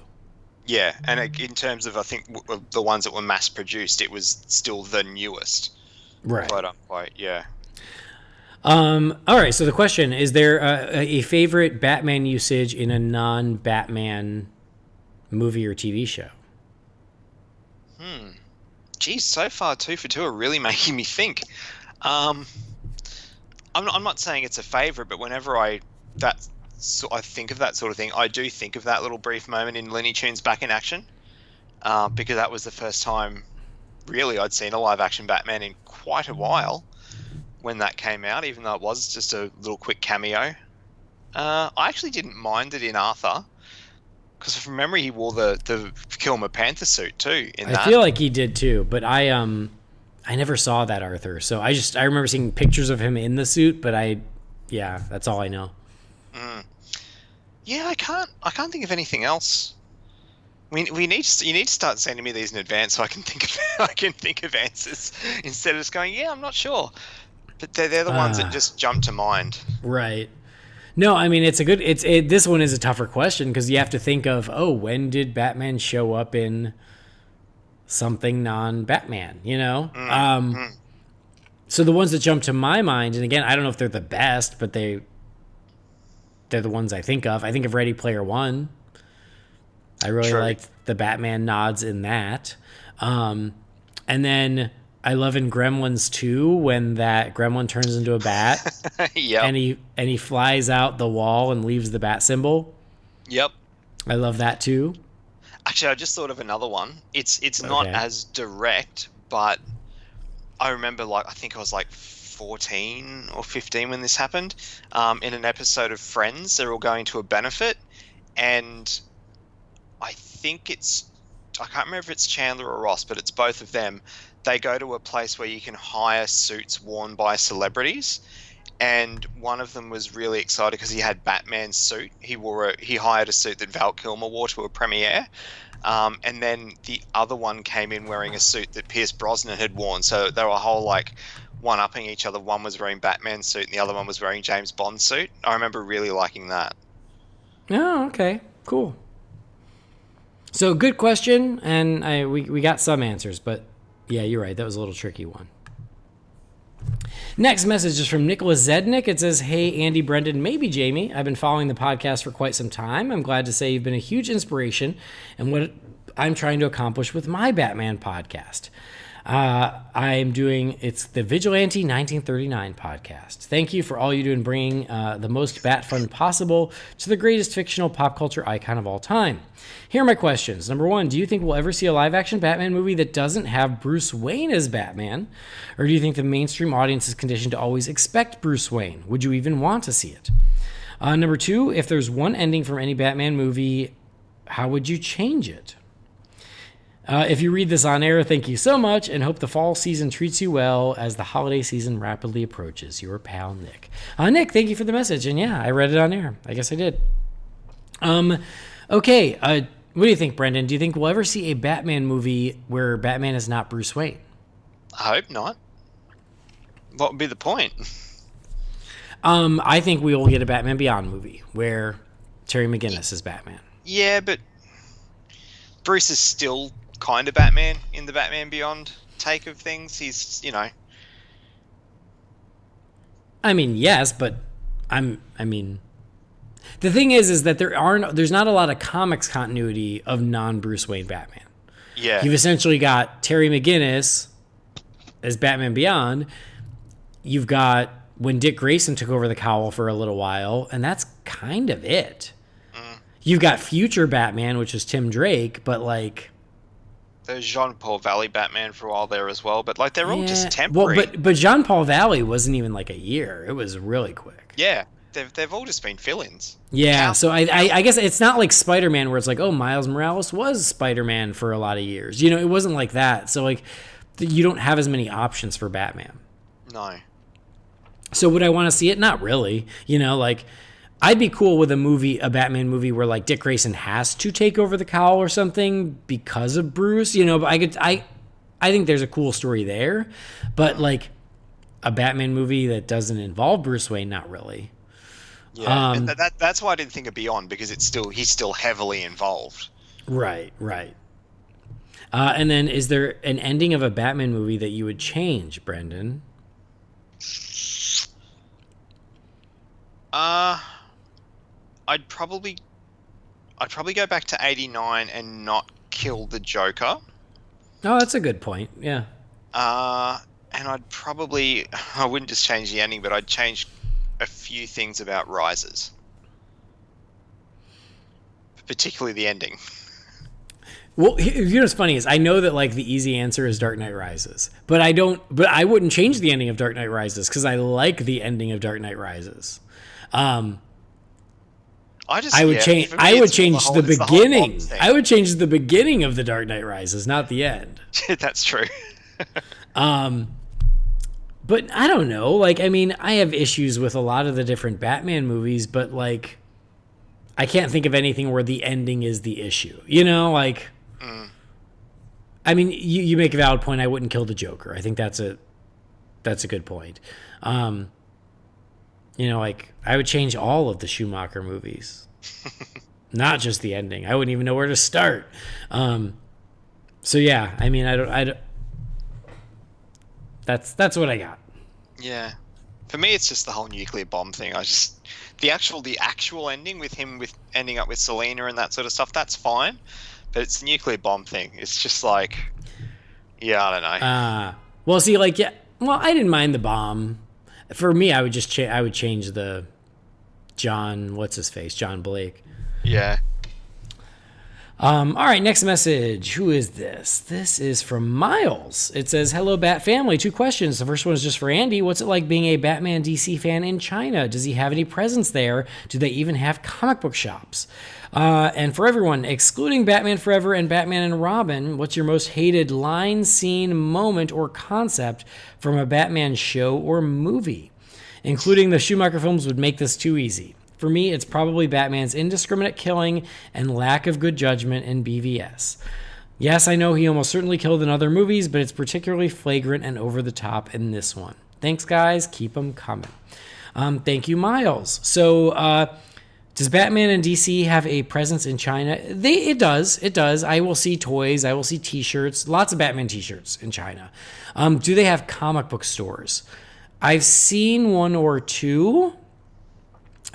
Yeah, and in terms of, I think, the ones that were mass-produced, it was still the newest. Right. Quite unquote, yeah. All right, so the question, is there a favorite Batman usage in a non-Batman movie or TV show? Geez, so far 2 for 2 are really making me think. I'm not saying it's a favorite, but whenever I think of that sort of thing, I do think of that little brief moment in Looney Tunes Back in Action, because that was the first time, really, I'd seen a live-action Batman in quite a while when that came out, even though it was just a little quick cameo. I actually didn't mind it in Arthur, because from memory he wore the Kilmer Panther suit too in that. I feel like he did too, but I never saw that Arthur, so I remember seeing pictures of him in the suit, but that's all I know. Yeah, I can't think of anything else. You need to start sending me these in advance so I can think of answers instead of just going, yeah, I'm not sure. But they're the ones that just jump to mind. Right. No, I mean this one is a tougher question because you have to think of, when did Batman show up in something non-Batman, you know? So the ones that jump to my mind, and again, I don't know if they're the best, but they're the ones I think of. I think of Ready Player One. I really liked the Batman nods in that. And then I love in Gremlins 2 when that gremlin turns into a bat. Yep. And he flies out the wall and leaves the bat symbol. Yep. I love that too. Actually, I just thought of another one. It's not as direct, but I remember I think I was 14 or 15 when this happened. In an episode of Friends, they're all going to a benefit, and I think I can't remember if it's Chandler or Ross, but it's both of them. They go to a place where you can hire suits worn by celebrities, and one of them was really excited because he had Batman's suit. He hired a suit that Val Kilmer wore to a premiere, and then the other one came in wearing a suit that Pierce Brosnan had worn. So they were a whole one-upping each other. One was wearing Batman's suit, and the other one was wearing James Bond's suit. I remember really liking that. Oh, okay, cool. So good question, and we got some answers, but yeah, you're right. That was a little tricky one. Next message is from Nicholas Zednick. It says, "Hey, Andy, Brendan, maybe Jamie. I've been following the podcast for quite some time. I'm glad to say you've been a huge inspiration in what I'm trying to accomplish with my Batman podcast. I'm doing, it's the Vigilante 1939 podcast. Thank you for all you do in bringing the most bat fun possible to the greatest fictional pop culture icon of all time. Here are my questions. Number one, do you think we'll ever see a live-action Batman movie that doesn't have Bruce Wayne as Batman? Or do you think the mainstream audience is conditioned to always expect Bruce Wayne? Would you even want to see it? Number two, if there's one ending from any Batman movie, how would you change it? If you read this on air, thank you so much, and hope the fall season treats you well as the holiday season rapidly approaches. Your pal, Nick." Nick, thank you for the message, and yeah, I read it on air. I guess I did. Okay, what do you think, Brendan? Do you think we'll ever see a Batman movie where Batman is not Bruce Wayne? I hope not. What would be the point? I think we will get a Batman Beyond movie where Terry McGinnis is Batman. Yeah, but Bruce is still kind of Batman in the Batman Beyond take of things. He's, I mean, yes, but the thing is that there's not a lot of comics continuity of non-Bruce Wayne Batman. Yeah. You've essentially got Terry McGinnis as Batman Beyond. You've got when Dick Grayson took over the cowl for a little while, and that's kind of it. You've got future Batman, which is Tim Drake, but there's Jean-Paul Valley Batman for a while there as well, but they're all just temporary. Well, but Jean-Paul Valley wasn't even a year. It was really quick. Yeah, they've all just been fill-ins. Yeah, so I guess it's not like Spider-Man where it's Miles Morales was Spider-Man for a lot of years. It wasn't like that. So you don't have as many options for Batman. No. So would I want to see it? Not really. I'd be cool with a Batman movie where Dick Grayson has to take over the cowl or something because of Bruce, but I think there's a cool story there, but a Batman movie that doesn't involve Bruce Wayne, not really. Yeah, and that's why I didn't think of Beyond, because he's still heavily involved. Right. And then is there an ending of a Batman movie that you would change, Brendan? I'd probably go back to 89 and not kill the Joker. Oh, that's a good point. Yeah. And I wouldn't just change the ending, but I'd change a few things about Rises. Particularly the ending. Well, what's funny is I know that the easy answer is Dark Knight Rises, but I wouldn't change the ending of Dark Knight Rises because I like the ending of Dark Knight Rises. I would change the beginning. I would change the beginning of the Dark Knight Rises, not the end. That's true. But I don't know. I have issues with a lot of the different Batman movies, but I can't think of anything where the ending is the issue. You make a valid point. I wouldn't kill the Joker. I think that's a good point. I would change all of the Schumacher movies, not just the ending. I wouldn't even know where to start. So yeah, I don't. That's what I got. Yeah, for me, it's just the whole nuclear bomb thing. The actual ending with him ending up with Selena and that sort of stuff. That's fine, but it's the nuclear bomb thing. It's just I don't know. Well, see, I didn't mind the bomb. For me, I would just I would change the John Blake. Yeah. All right, next message. Who is this? This is from Miles. It says, "Hello, Bat family. 2 questions. The first one is just for Andy. What's it like being a Batman DC fan in China? Does he have any presence there? Do they even have comic book shops? And for everyone, excluding Batman Forever and Batman and Robin, what's your most hated line, scene, moment, or concept from a Batman show or movie? Including the Schumacher films would make this too easy. For me, it's probably Batman's indiscriminate killing and lack of good judgment in BVS. Yes, I know he almost certainly killed in other movies, but it's particularly flagrant and over the top in this one. Thanks, guys. Keep them coming." Thank you, Miles. So, does Batman and DC have a presence in China? It does. I will see toys. I will see T-shirts. Lots of Batman T-shirts in China. Do they have comic book stores? I've seen one or two,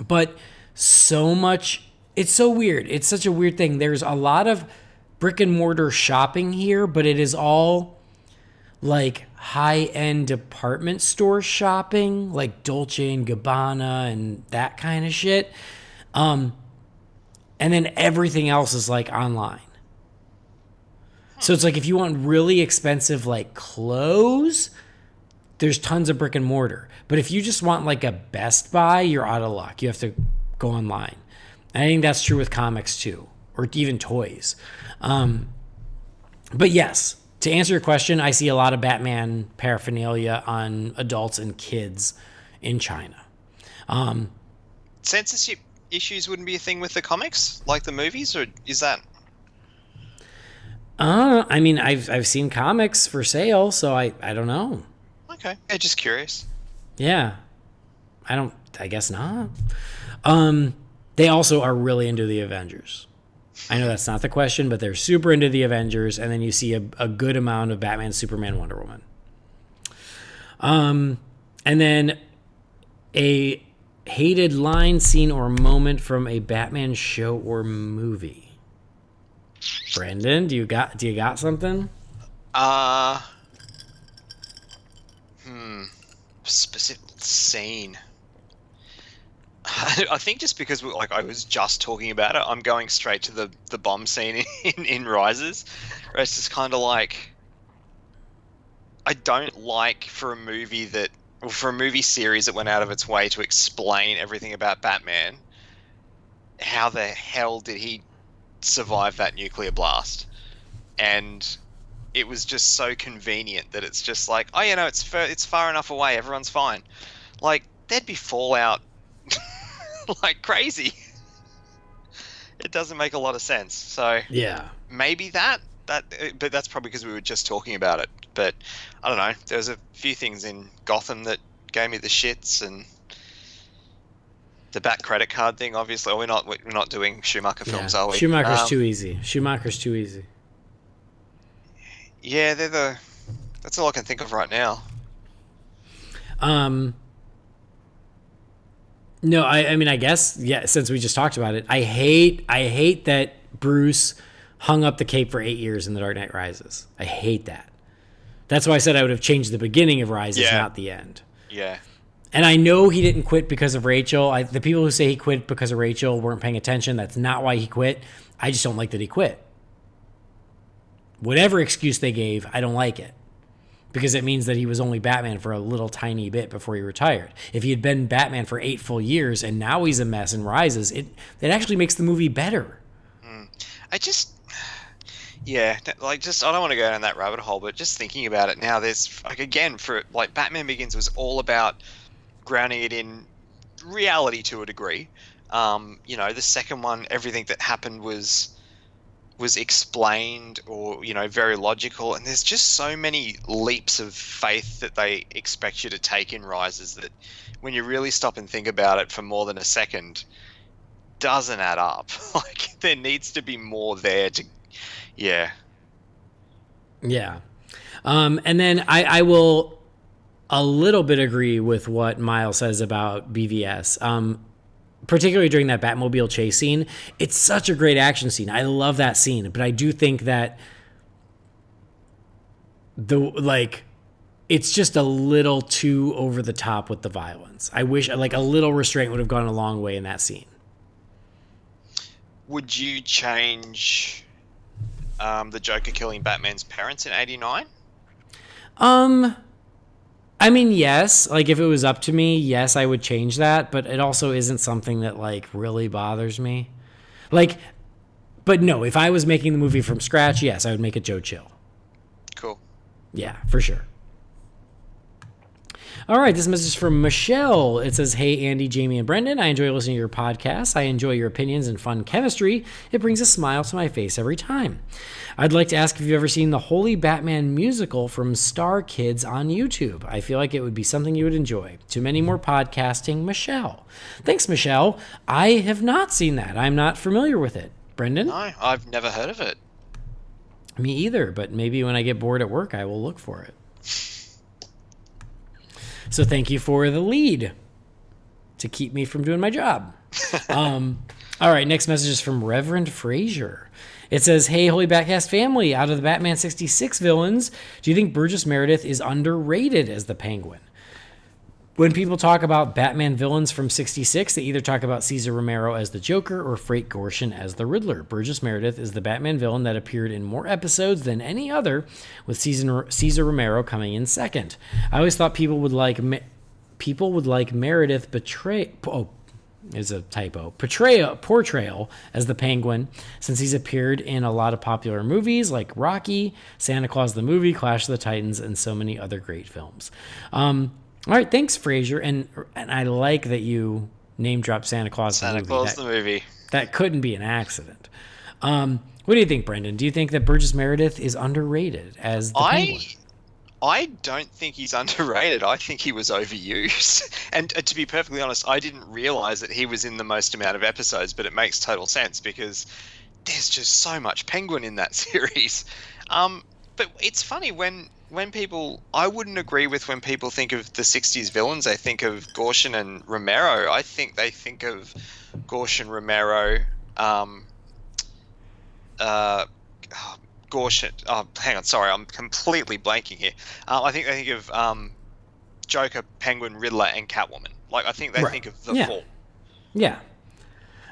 but so much. It's so weird. It's such a weird thing. There's a lot of brick and mortar shopping here, but it is all like high-end department store shopping, like Dolce and Gabbana and that kind of shit. And then everything else is like online. So it's like if you want really expensive like clothes, there's tons of brick and mortar. But if you just want like a Best Buy, you're out of luck. You have to go online. And I think that's true with comics too, or even toys. But yes, to answer your question, I see a lot of Batman paraphernalia on adults and kids in China. Censorship issues wouldn't be a thing with the comics, like the movies, or is that? I mean, I've seen comics for sale, so I don't know. Okay, yeah, just curious. Yeah, I guess not. They also are really into the Avengers. I know that's not the question, but they're super into the Avengers, and then you see a good amount of Batman, Superman, Wonder Woman. And then a hated line, scene, or moment from a Batman show or movie. Brendan, do you got something? Specific scene. I think just because I was just talking about it, I'm going straight to the bomb scene in Rises, where it's just kind of like, I don't like for a movie series that went out of its way to explain everything about Batman, how the hell did he survive that nuclear blast? And it was just so convenient that it's just like, oh, it's far enough away, everyone's fine. Like, there'd be fallout like crazy. It doesn't make a lot of sense. So yeah, maybe but that's probably because we were just talking about it. But I don't know. There was a few things in Gotham that gave me the shits, and the Bat credit card thing. Obviously, we're not doing Schumacher films, are we? Schumacher's too easy. Yeah, that's all I can think of right now. No, I mean, I guess, yeah, since we just talked about it, I hate that Bruce hung up the cape for 8 years in The Dark Knight Rises. I hate that. That's why I said I would have changed the beginning of Rises, not the end. Yeah. And I know he didn't quit because of Rachel. The people who say he quit because of Rachel weren't paying attention. That's not why he quit. I just don't like that he quit. Whatever excuse they gave, I don't like it. Because it means that he was only Batman for a little tiny bit before he retired. If he had been Batman for 8 full years and now he's a mess and Rises, it actually makes the movie better. I don't want to go down that rabbit hole, but just thinking about it now, there's Batman Begins was all about grounding it in reality to a degree. The second one, everything that happened was explained or, very logical. And there's just so many leaps of faith that they expect you to take in Rises that when you really stop and think about it for more than a second, doesn't add up. Like, there needs to be more there to, yeah. Yeah. And then I will a little bit agree with what Miles says about BVS. Particularly during that Batmobile chase scene. It's such a great action scene. I love that scene, but I do think that it's just a little too over the top with the violence. I wish a little restraint would have gone a long way in that scene. Would you change the Joker killing Batman's parents in 89? I mean, yes. If it was up to me, yes, I would change that. But it also isn't something that, really bothers me. But no, if I was making the movie from scratch, yes, I would make it Joe Chill. Cool. Yeah, for sure. All right, this message is from Michelle. It says, "Hey, Andy, Jamie, and Brendan. I enjoy listening to your podcast. I enjoy your opinions and fun chemistry. It brings a smile to my face every time. I'd like to ask if you've ever seen the Holy Batman musical from Star Kids on YouTube. I feel like it would be something you would enjoy. Too many more podcasting, Michelle." Thanks, Michelle. I have not seen that. I'm not familiar with it. Brendan? No, I've never heard of it. Me either, but maybe when I get bored at work, I will look for it. So thank you for the lead to keep me from doing my job. All right, next message is from Reverend Frazier. It says, hey, Holy BatCast family, out of the Batman 66 villains, do you think Burgess Meredith is underrated as the Penguin? When people talk about Batman villains from 66, they either talk about Cesar Romero as the Joker or Frank Gorshin as the Riddler. Burgess Meredith is the Batman villain that appeared in more episodes than any other, with Cesar Romero coming in second. I always thought people would like Meredith is a typo. Portrayal as the Penguin, since he's appeared in a lot of popular movies like Rocky, Santa Claus the Movie, Clash of the Titans, and so many other great films. All right, thanks, Frazier, and I like that you name dropped Santa Claus the Movie. That couldn't be an accident. What do you think, Brendan? Do you think that Burgess Meredith is underrated as the Penguin? I don't think he's underrated. I think he was overused. And to be perfectly honest, I didn't realize that he was in the most amount of episodes, but it makes total sense because there's just so much Penguin in that series. But it's funny when people, I wouldn't agree with when people think of the 60s villains, they think of Gorshin and Romero. I think they think of Gorshin, Romero, Gorshin. Oh, hang on, sorry, I'm completely blanking here. I think they think of Joker, Penguin, Riddler, and Catwoman. Like, I think they think of the four. Yeah,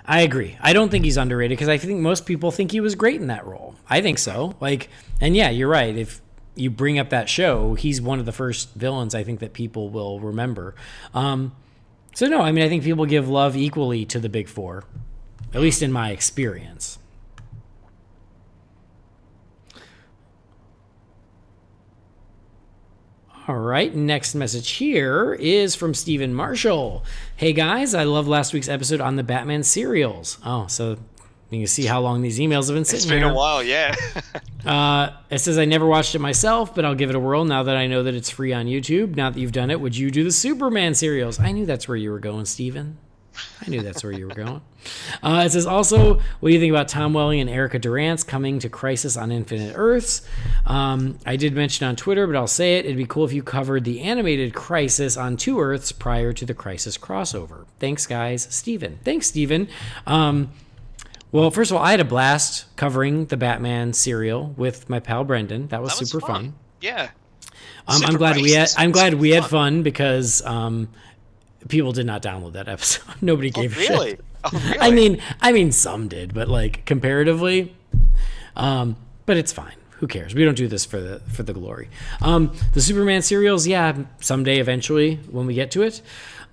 I agree. I don't think he's underrated because I think most people think he was great in that role. I think so. Like, and yeah, you're right. If you bring up that show, he's one of the first villains I think that people will remember. So no, I mean, I think people give love equally to the big four, at least in my experience. All right, next message here is from Stephen Marshall. Hey guys, I love last week's episode on the Batman serials. Oh, so you can see how long these emails have been sitting here. It's been a while, yeah. It says, I never watched it myself, but I'll give it a whirl now that I know that it's free on YouTube. Now that you've done it, would you do the Superman serials? I knew that's where you were going, Stephen. I knew that's where you were going. It says also, what do you think about Tom Welling and Erica Durance coming to Crisis on Infinite Earths? I did mention on Twitter, but I'll say it. It'd be cool if you covered the animated Crisis on 2 Earths prior to the Crisis crossover. Thanks, guys. Steven. Thanks, Steven. Well, first of all, I had a blast covering the Batman serial with my pal Brendan. That was super fun. Yeah. I'm glad we had fun because people did not download that episode. Nobody gave a shit. Oh, really? I mean, some did, but like comparatively, but it's fine. Who cares? We don't do this for the glory. The Superman serials, yeah, someday, eventually, when we get to it.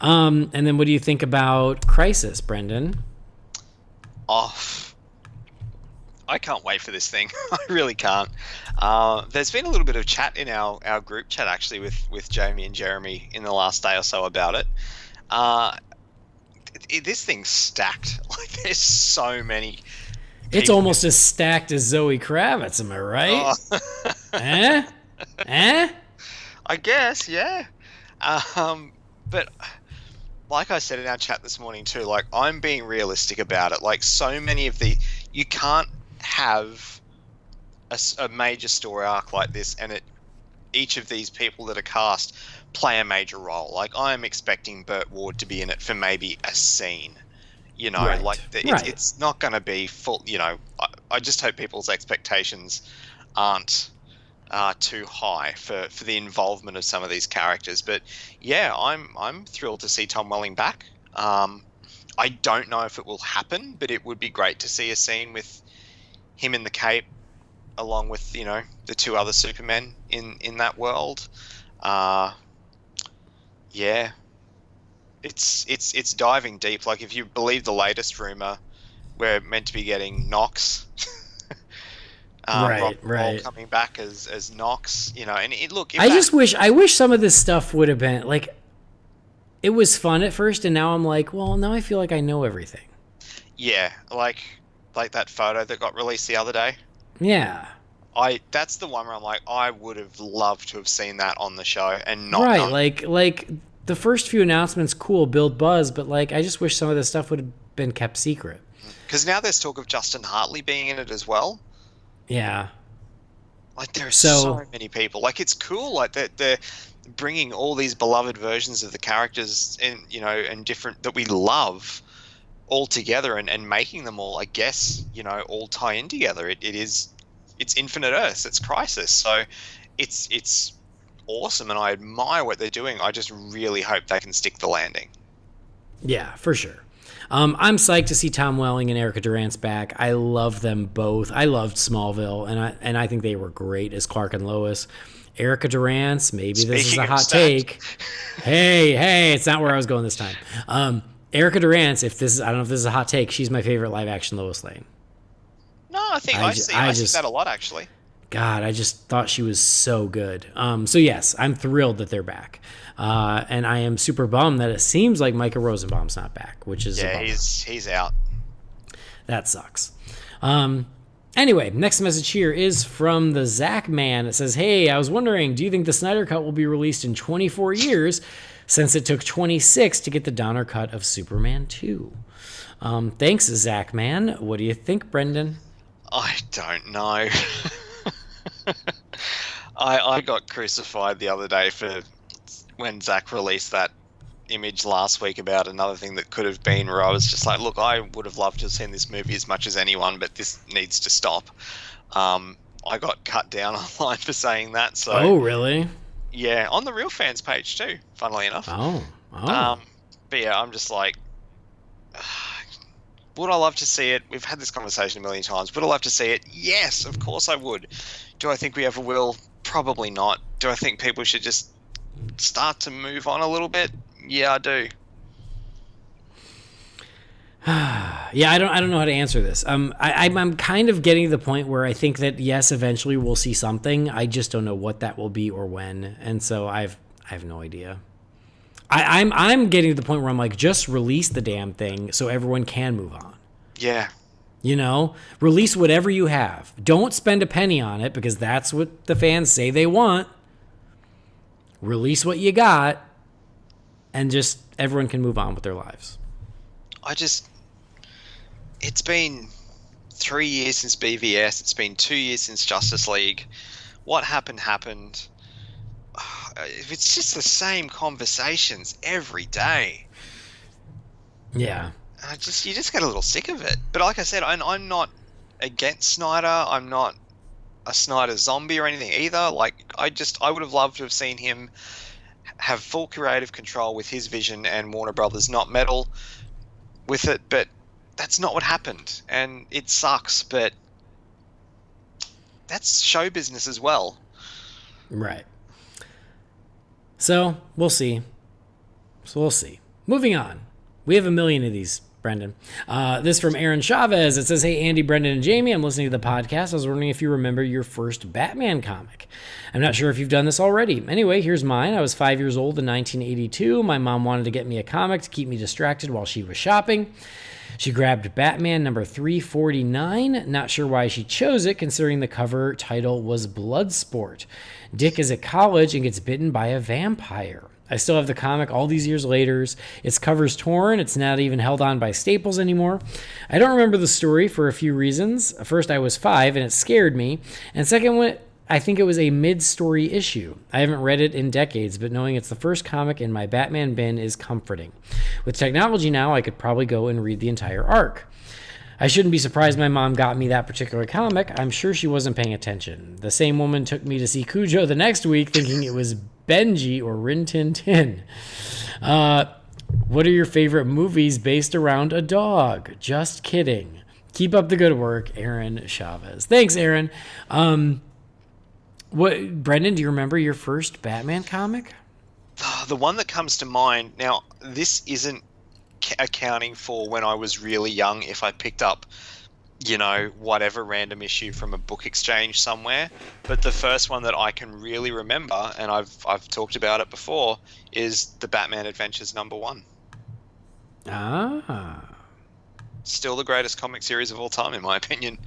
And then, what do you think about Crisis, Brendan? I can't wait for this thing. I really can't. There's been a little bit of chat in our group chat actually with Jamie and Jeremy in the last day or so about it. This thing's stacked. Like, there's so many. It's almost as stacked as Zoe Kravitz, am I right? I guess, yeah. But like I said in our chat this morning too, like, I'm being realistic about it. Like, so many of you can't have a major story arc like this and each of these people that are cast play a major role. Like, I'm expecting Burt Ward to be in it for maybe a scene, you know, right. It's not going to be full, you know. I just hope people's expectations aren't too high for the involvement of some of these characters. But yeah, I'm thrilled to see Tom Welling back. I don't know if it will happen, but it would be great to see a scene with him in the Cape along with, you know, the 2 other Supermen in that world. Yeah, it's diving deep. Like, if you believe the latest rumor, we're meant to be getting Knox. Rob Paul coming back as Knox, you know. And I wish some of this stuff would have been like, it was fun at first, and now I'm like, well, now I feel like I know everything. Yeah, like that photo that got released the other day. Yeah. That's the one where I'm like, I would have loved to have seen that on the show and not right. known. Like the first few announcements, cool, build buzz, but like, I just wish some of this stuff would have been kept secret. Because now there's talk of Justin Hartley being in it as well. Yeah. Like, there are so many people. Like, it's cool. Like, bringing all these beloved versions of the characters and different that we love all together and making them all, I guess, all tie in together. It's Infinite Earths, it's Crisis. So it's awesome, and I admire what they're doing. I just really hope they can stick the landing. Yeah, for sure. I'm psyched to see Tom Welling and Erica Durant's back. I love them both. I loved Smallville, and I think they were great as Clark and Lois. Erica Durant's, maybe this is a hot take. Hey, it's not where I was going this time. Erica Durant's, I don't know if this is a hot take, she's my favorite live action Lois Lane. No, I think I see that a lot, actually. God, I just thought she was so good. So yes, I'm thrilled that they're back. And I am super bummed that it seems like Micah Rosenbaum's not back, which is a bummer. He's out. That sucks. Anyway, next message here is from the Zach Man. It says, hey, I was wondering, do you think the Snyder Cut will be released in 24 years since it took 26 to get the Donner cut of Superman 2? Thanks, Zach Man. What do you think, Brendan? I don't know. I got crucified the other day for when Zach released that image last week about another thing that could have been, where I was just like, look, I would have loved to have seen this movie as much as anyone, but this needs to stop. I got cut down online for saying that. So, oh, really? Yeah, on the Real Fans page too, funnily enough. Oh. But yeah, I'm just like, would I love to see it? We've had this conversation a million times. Would I love to see it? Yes, of course I would. Do I think we ever will? Probably not. Do I think people should just start to move on a little bit? Yeah, I do. Yeah, I don't know how to answer this. I'm kind of getting to the point where I think that yes, eventually we'll see something. I just don't know what that will be or when, and so I have no idea. I'm getting to the point where I'm like, just release the damn thing so everyone can move on. Yeah. Release whatever you have. Don't spend a penny on it because that's what the fans say they want. Release what you got, and just everyone can move on with their lives. It's been 3 years since BVS. It's been 2 years since Justice League. What happened. It's just the same conversations every day. Yeah. You just get a little sick of it. But like I said, I'm not against Snyder. I'm not a Snyder zombie or anything either. Like, I would have loved to have seen him have full creative control with his vision and Warner Brothers not meddle with it, but that's not what happened, and it sucks, but that's show business as well. Right. So, we'll see. Moving on. We have a million of these, Brendan. This from Aaron Chavez. It says, hey, Andy, Brendan, and Jamie, I'm listening to the podcast. I was wondering if you remember your first Batman comic. I'm not sure if you've done this already. Anyway, here's mine. I was 5 years old in 1982. My mom wanted to get me a comic to keep me distracted while she was shopping. She grabbed Batman number 349. Not sure why she chose it, considering the cover title was Bloodsport. Dick is at college and gets bitten by a vampire. I still have the comic all these years later. Its cover's torn. It's not even held on by staples anymore. I don't remember the story for a few reasons. First, I was 5 and it scared me. And second, I think it was a mid-story issue. I haven't read it in decades, but knowing it's the first comic in my Batman bin is comforting. With technology now, I could probably go and read the entire arc. I shouldn't be surprised my mom got me that particular comic. I'm sure she wasn't paying attention. The same woman took me to see Cujo the next week thinking it was Benji or Rin Tin Tin. What are your favorite movies based around a dog? Just kidding. Keep up the good work, Aaron Chavez. Thanks, Aaron. Brendan, do you remember your first Batman comic? The one that comes to mind, now, this isn't accounting for when I was really young, if I picked up, whatever random issue from a book exchange somewhere. But the first one that I can really remember, and I've talked about it before, is the Batman Adventures #1. Still the greatest comic series of all time, in my opinion.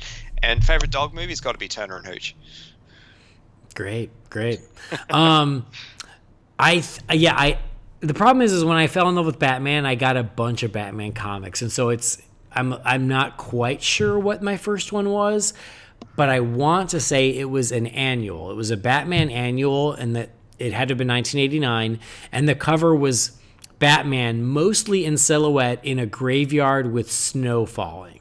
And favorite dog movie's got to be Turner and Hooch. Great. The problem is when I fell in love with Batman, I got a bunch of Batman comics, and so I'm not quite sure what my first one was, but I want to say it was an annual. It was a Batman annual, and that It had to have been 1989, and the cover was Batman mostly in silhouette in a graveyard with snow falling.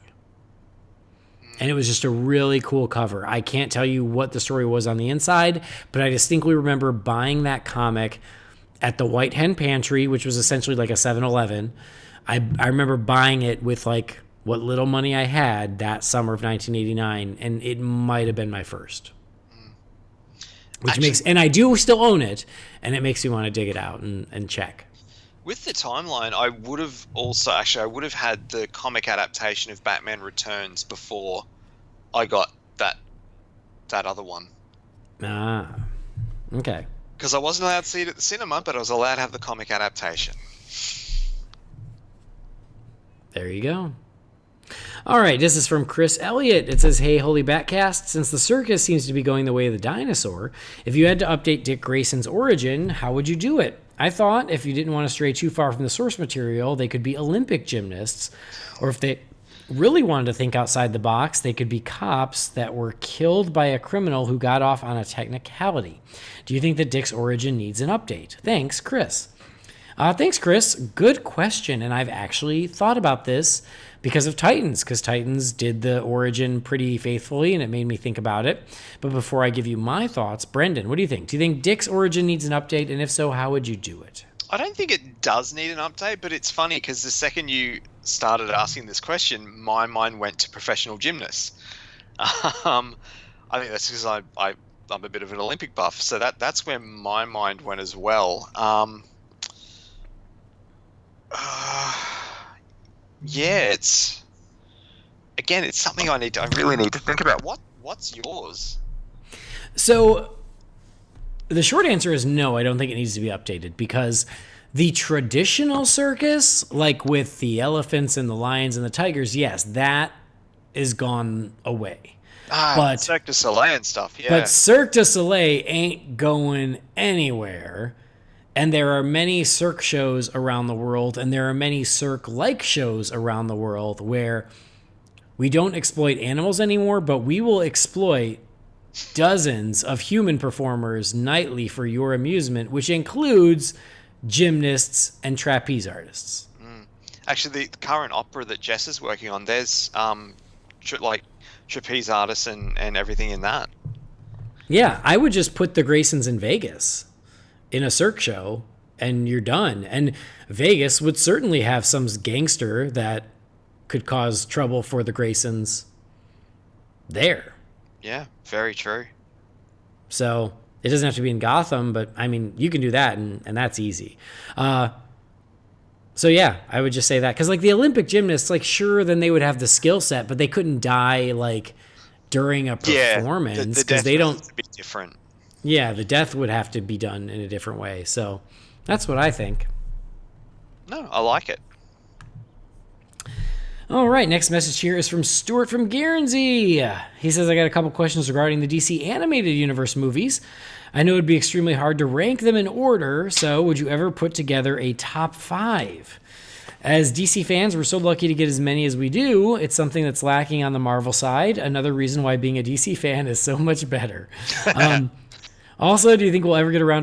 And it was just a really cool cover. I can't tell you what the story was on the inside, but I distinctly remember buying that comic at the White Hen Pantry, which was essentially like a 7-Eleven. I remember buying it with like what little money I had that summer of 1989, and it might have been my first. And I do still own it, and it makes me want to dig it out and check. With the timeline, I would have had the comic adaptation of Batman Returns before I got that other one. Ah, okay. Because I wasn't allowed to see it at the cinema, but I was allowed to have the comic adaptation. There you go. All right, this is from Chris Elliott. It says, "Hey, Holy BatCast, since the circus seems to be going the way of the dinosaur, if you had to update Dick Grayson's origin, how would you do it? I thought if you didn't want to stray too far from the source material, they could be Olympic gymnasts, or if they really wanted to think outside the box, they could be cops that were killed by a criminal who got off on a technicality. Do you think that Dick's origin needs an update? Thanks, Chris." Thanks, Chris. Good question, and I've actually thought about this because of Titans, because Titans did the origin pretty faithfully, and it made me think about it. But before I give you my thoughts, Brendan, what do you think? Do you think Dick's origin needs an update, and if so, how would you do it? I don't think it does need an update, but it's funny because the second you started asking this question, my mind went to professional gymnasts. I think that's because I'm a bit of an Olympic buff, so that's where my mind went as well. Yeah, it's something I really need to think about. What's yours? So the short answer is no, I don't think it needs to be updated, because the traditional circus, like with the elephants and the lions and the tigers, yes, that is gone away. But Cirque du Soleil and stuff, yeah. But Cirque du Soleil ain't going anywhere. And there are many Cirque shows around the world, and there are many Cirque-like shows around the world where we don't exploit animals anymore, but we will exploit dozens of human performers nightly for your amusement, which includes gymnasts and trapeze artists. Actually, the current opera that Jess is working on, there's trapeze artists and everything in that. Yeah, I would just put the Graysons in Vegas in a Cirque show, and you're done. And Vegas would certainly have some gangster that could cause trouble for the Graysons there. Yeah, very true. So it doesn't have to be in Gotham, but I mean, you can do that, and that's easy. So yeah, I would just say that, because like the Olympic gymnasts, like sure, then they would have the skill set, but they couldn't die like during a performance because they don't. Be different. Yeah, the death would have to be done in a different way. So that's what I think. No, I like it. All right, next message here is from Stuart from Guernsey. He says, I got a couple questions regarding the DC Animated Universe movies. I know it would be extremely hard to rank them in order, so would you ever put together a top 5? As DC fans, we're so lucky to get as many as we do. It's something that's lacking on the Marvel side. Another reason why being a DC fan is so much better. Also, do you think you will ever get around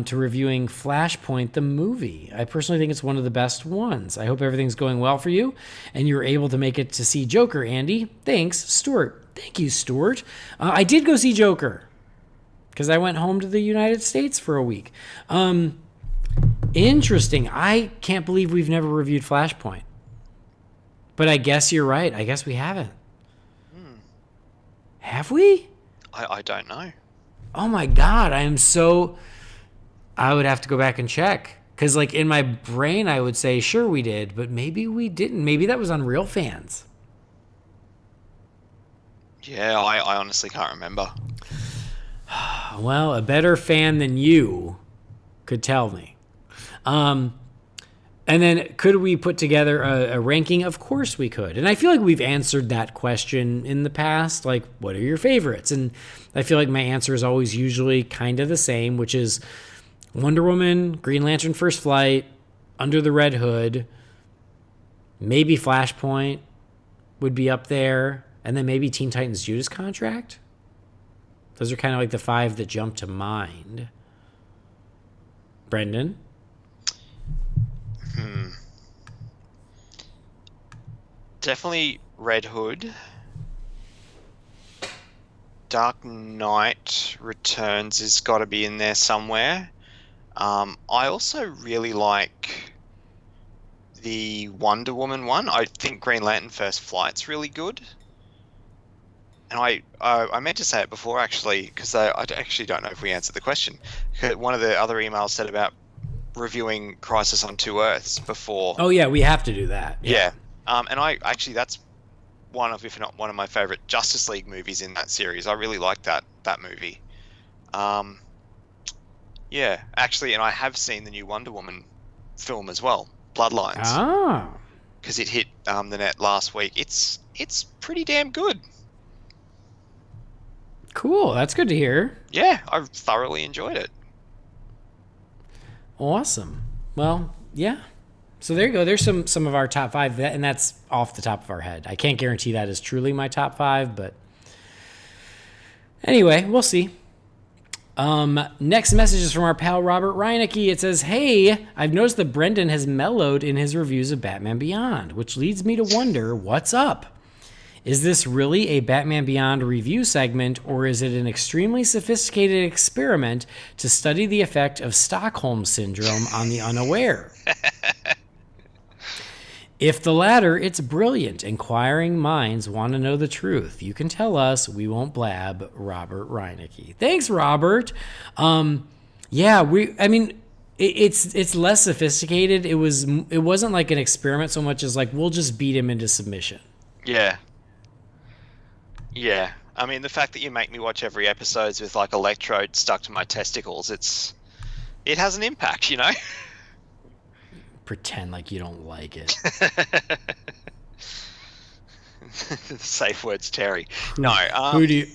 to reviewing Flashpoint, the movie? I personally think it's one of the best ones. I hope everything's going well for you, and you're able to make it to see Joker, Andy. Thanks, Stuart. Thank you, Stuart. I did go see Joker, because I went home to the United States for a week. Interesting. I can't believe we've never reviewed Flashpoint. But I guess you're right. I guess we haven't. Have we? I don't know. Oh my God, I would have to go back and check. Because like in my brain, I would say, sure we did, but maybe we didn't. Maybe that was on Real Fans. Yeah, I honestly can't remember. Well, a better fan than you could tell me. And then could we put together a ranking? Of course we could. And I feel like we've answered that question in the past. Like, what are your favorites? And I feel like my answer is always usually kind of the same, which is Wonder Woman, Green Lantern First Flight, Under the Red Hood, maybe Flashpoint would be up there, and then maybe Teen Titans Judas Contract. Those are kind of like the 5 that jump to mind. Brendan? Definitely Red Hood. Dark Knight Returns has got to be in there somewhere. I also really like the Wonder Woman one. I think Green Lantern First Flight's really good. And I meant to say it before, actually, because I actually don't know if we answered the question. One of the other emails said about reviewing Crisis on Two Earths before. Oh, yeah, we have to do that. Yeah. And that's one of, if not one of my favorite Justice League movies in that series. I really like that movie. Yeah, actually, and I have seen the new Wonder Woman film as well, Bloodlines. Ah. Because it hit the net last week. It's pretty damn good. Cool. That's good to hear. Yeah, I thoroughly enjoyed it. Awesome. Well, yeah. So there you go. There's some of our top 5, and that's off the top of our head. I can't guarantee that is truly my top 5, but anyway, we'll see. Next message is from our pal Robert Reinecke. It says, "Hey, I've noticed that Brendan has mellowed in his reviews of Batman Beyond, which leads me to wonder what's up. Is this really a Batman Beyond review segment, or is it an extremely sophisticated experiment to study the effect of Stockholm Syndrome on the unaware? If the latter, it's brilliant. Inquiring minds want to know the truth. You can tell us. We won't blab." Robert Reinecke. Thanks, Robert. It's less sophisticated. It wasn't like an experiment so much as like we'll just beat him into submission. Yeah. Yeah. I mean, the fact that you make me watch every episode with like electrode stuck to my testicles, it has an impact, you know? Pretend like you don't like it. Safe words, Terry. No. Who do you...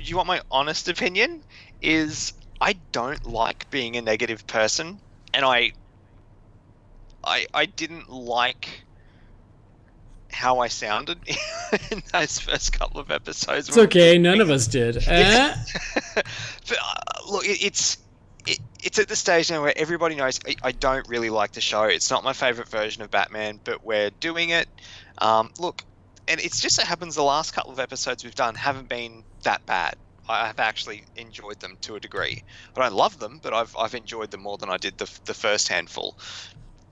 You want my honest opinion? Is I don't like being a negative person, and I didn't like how I sounded in those first couple of episodes. It's okay, none of us did. But, look, it's at the stage now where everybody knows I don't really like the show. It's not my favorite version of Batman, but we're doing it. Look, and it's just so happens the last couple of episodes we've done haven't been that bad. I have actually enjoyed them to a degree. I don't love them, but I've enjoyed them more than I did the first handful.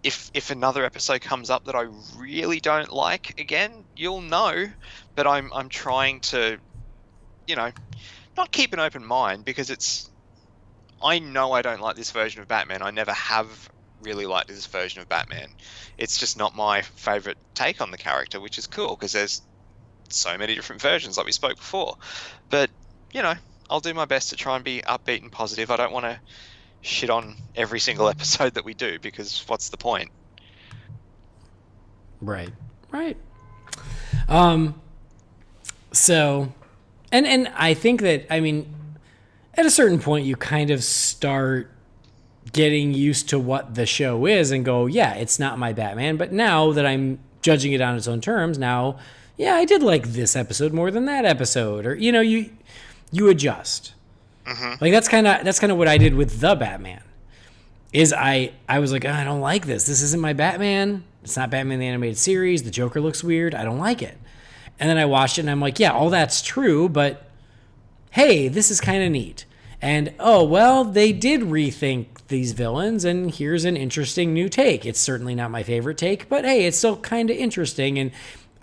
If another episode comes up that I really don't like, again, you'll know. But I'm trying to, not keep an open mind, because I know I don't like this version of Batman. I never have really liked this version of Batman. It's just not my favorite take on the character, which is cool because there's so many different versions, like we spoke before. But I'll do my best to try and be upbeat and positive. I don't want to shit on every single episode that we do, because what's the point? Right. So, and I think that, at a certain point you kind of start getting used to what the show is and go, yeah, it's not my Batman, but now that I'm judging it on its own terms, now, yeah, I did like this episode more than that episode, or you adjust. Mm-hmm. Like that's kind of what I did with the Batman. Is I was like, I don't like this. This isn't my Batman. It's not Batman the Animated Series. The Joker looks weird. I don't like it. And then I watched it and I'm like, yeah, all that's true, but hey, this is kind of neat. And oh, well, they did rethink these villains, and here's an interesting new take. It's certainly not my favorite take, but hey, it's still kind of interesting, and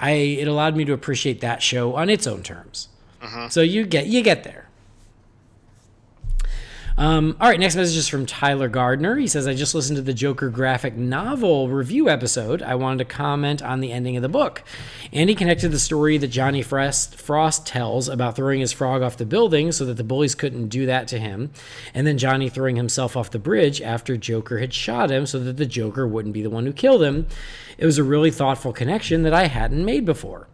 it allowed me to appreciate that show on its own terms. Mm-hmm. So you get there. All right, next message is from Tyler Gardner. He says, I just listened to the Joker graphic novel review episode. I wanted to comment on the ending of the book. Andy connected the story that Johnny Frost tells about throwing his frog off the building so that the bullies couldn't do that to him, and then Johnny throwing himself off the bridge after Joker had shot him so that the Joker wouldn't be the one who killed him. It was a really thoughtful connection that I hadn't made before.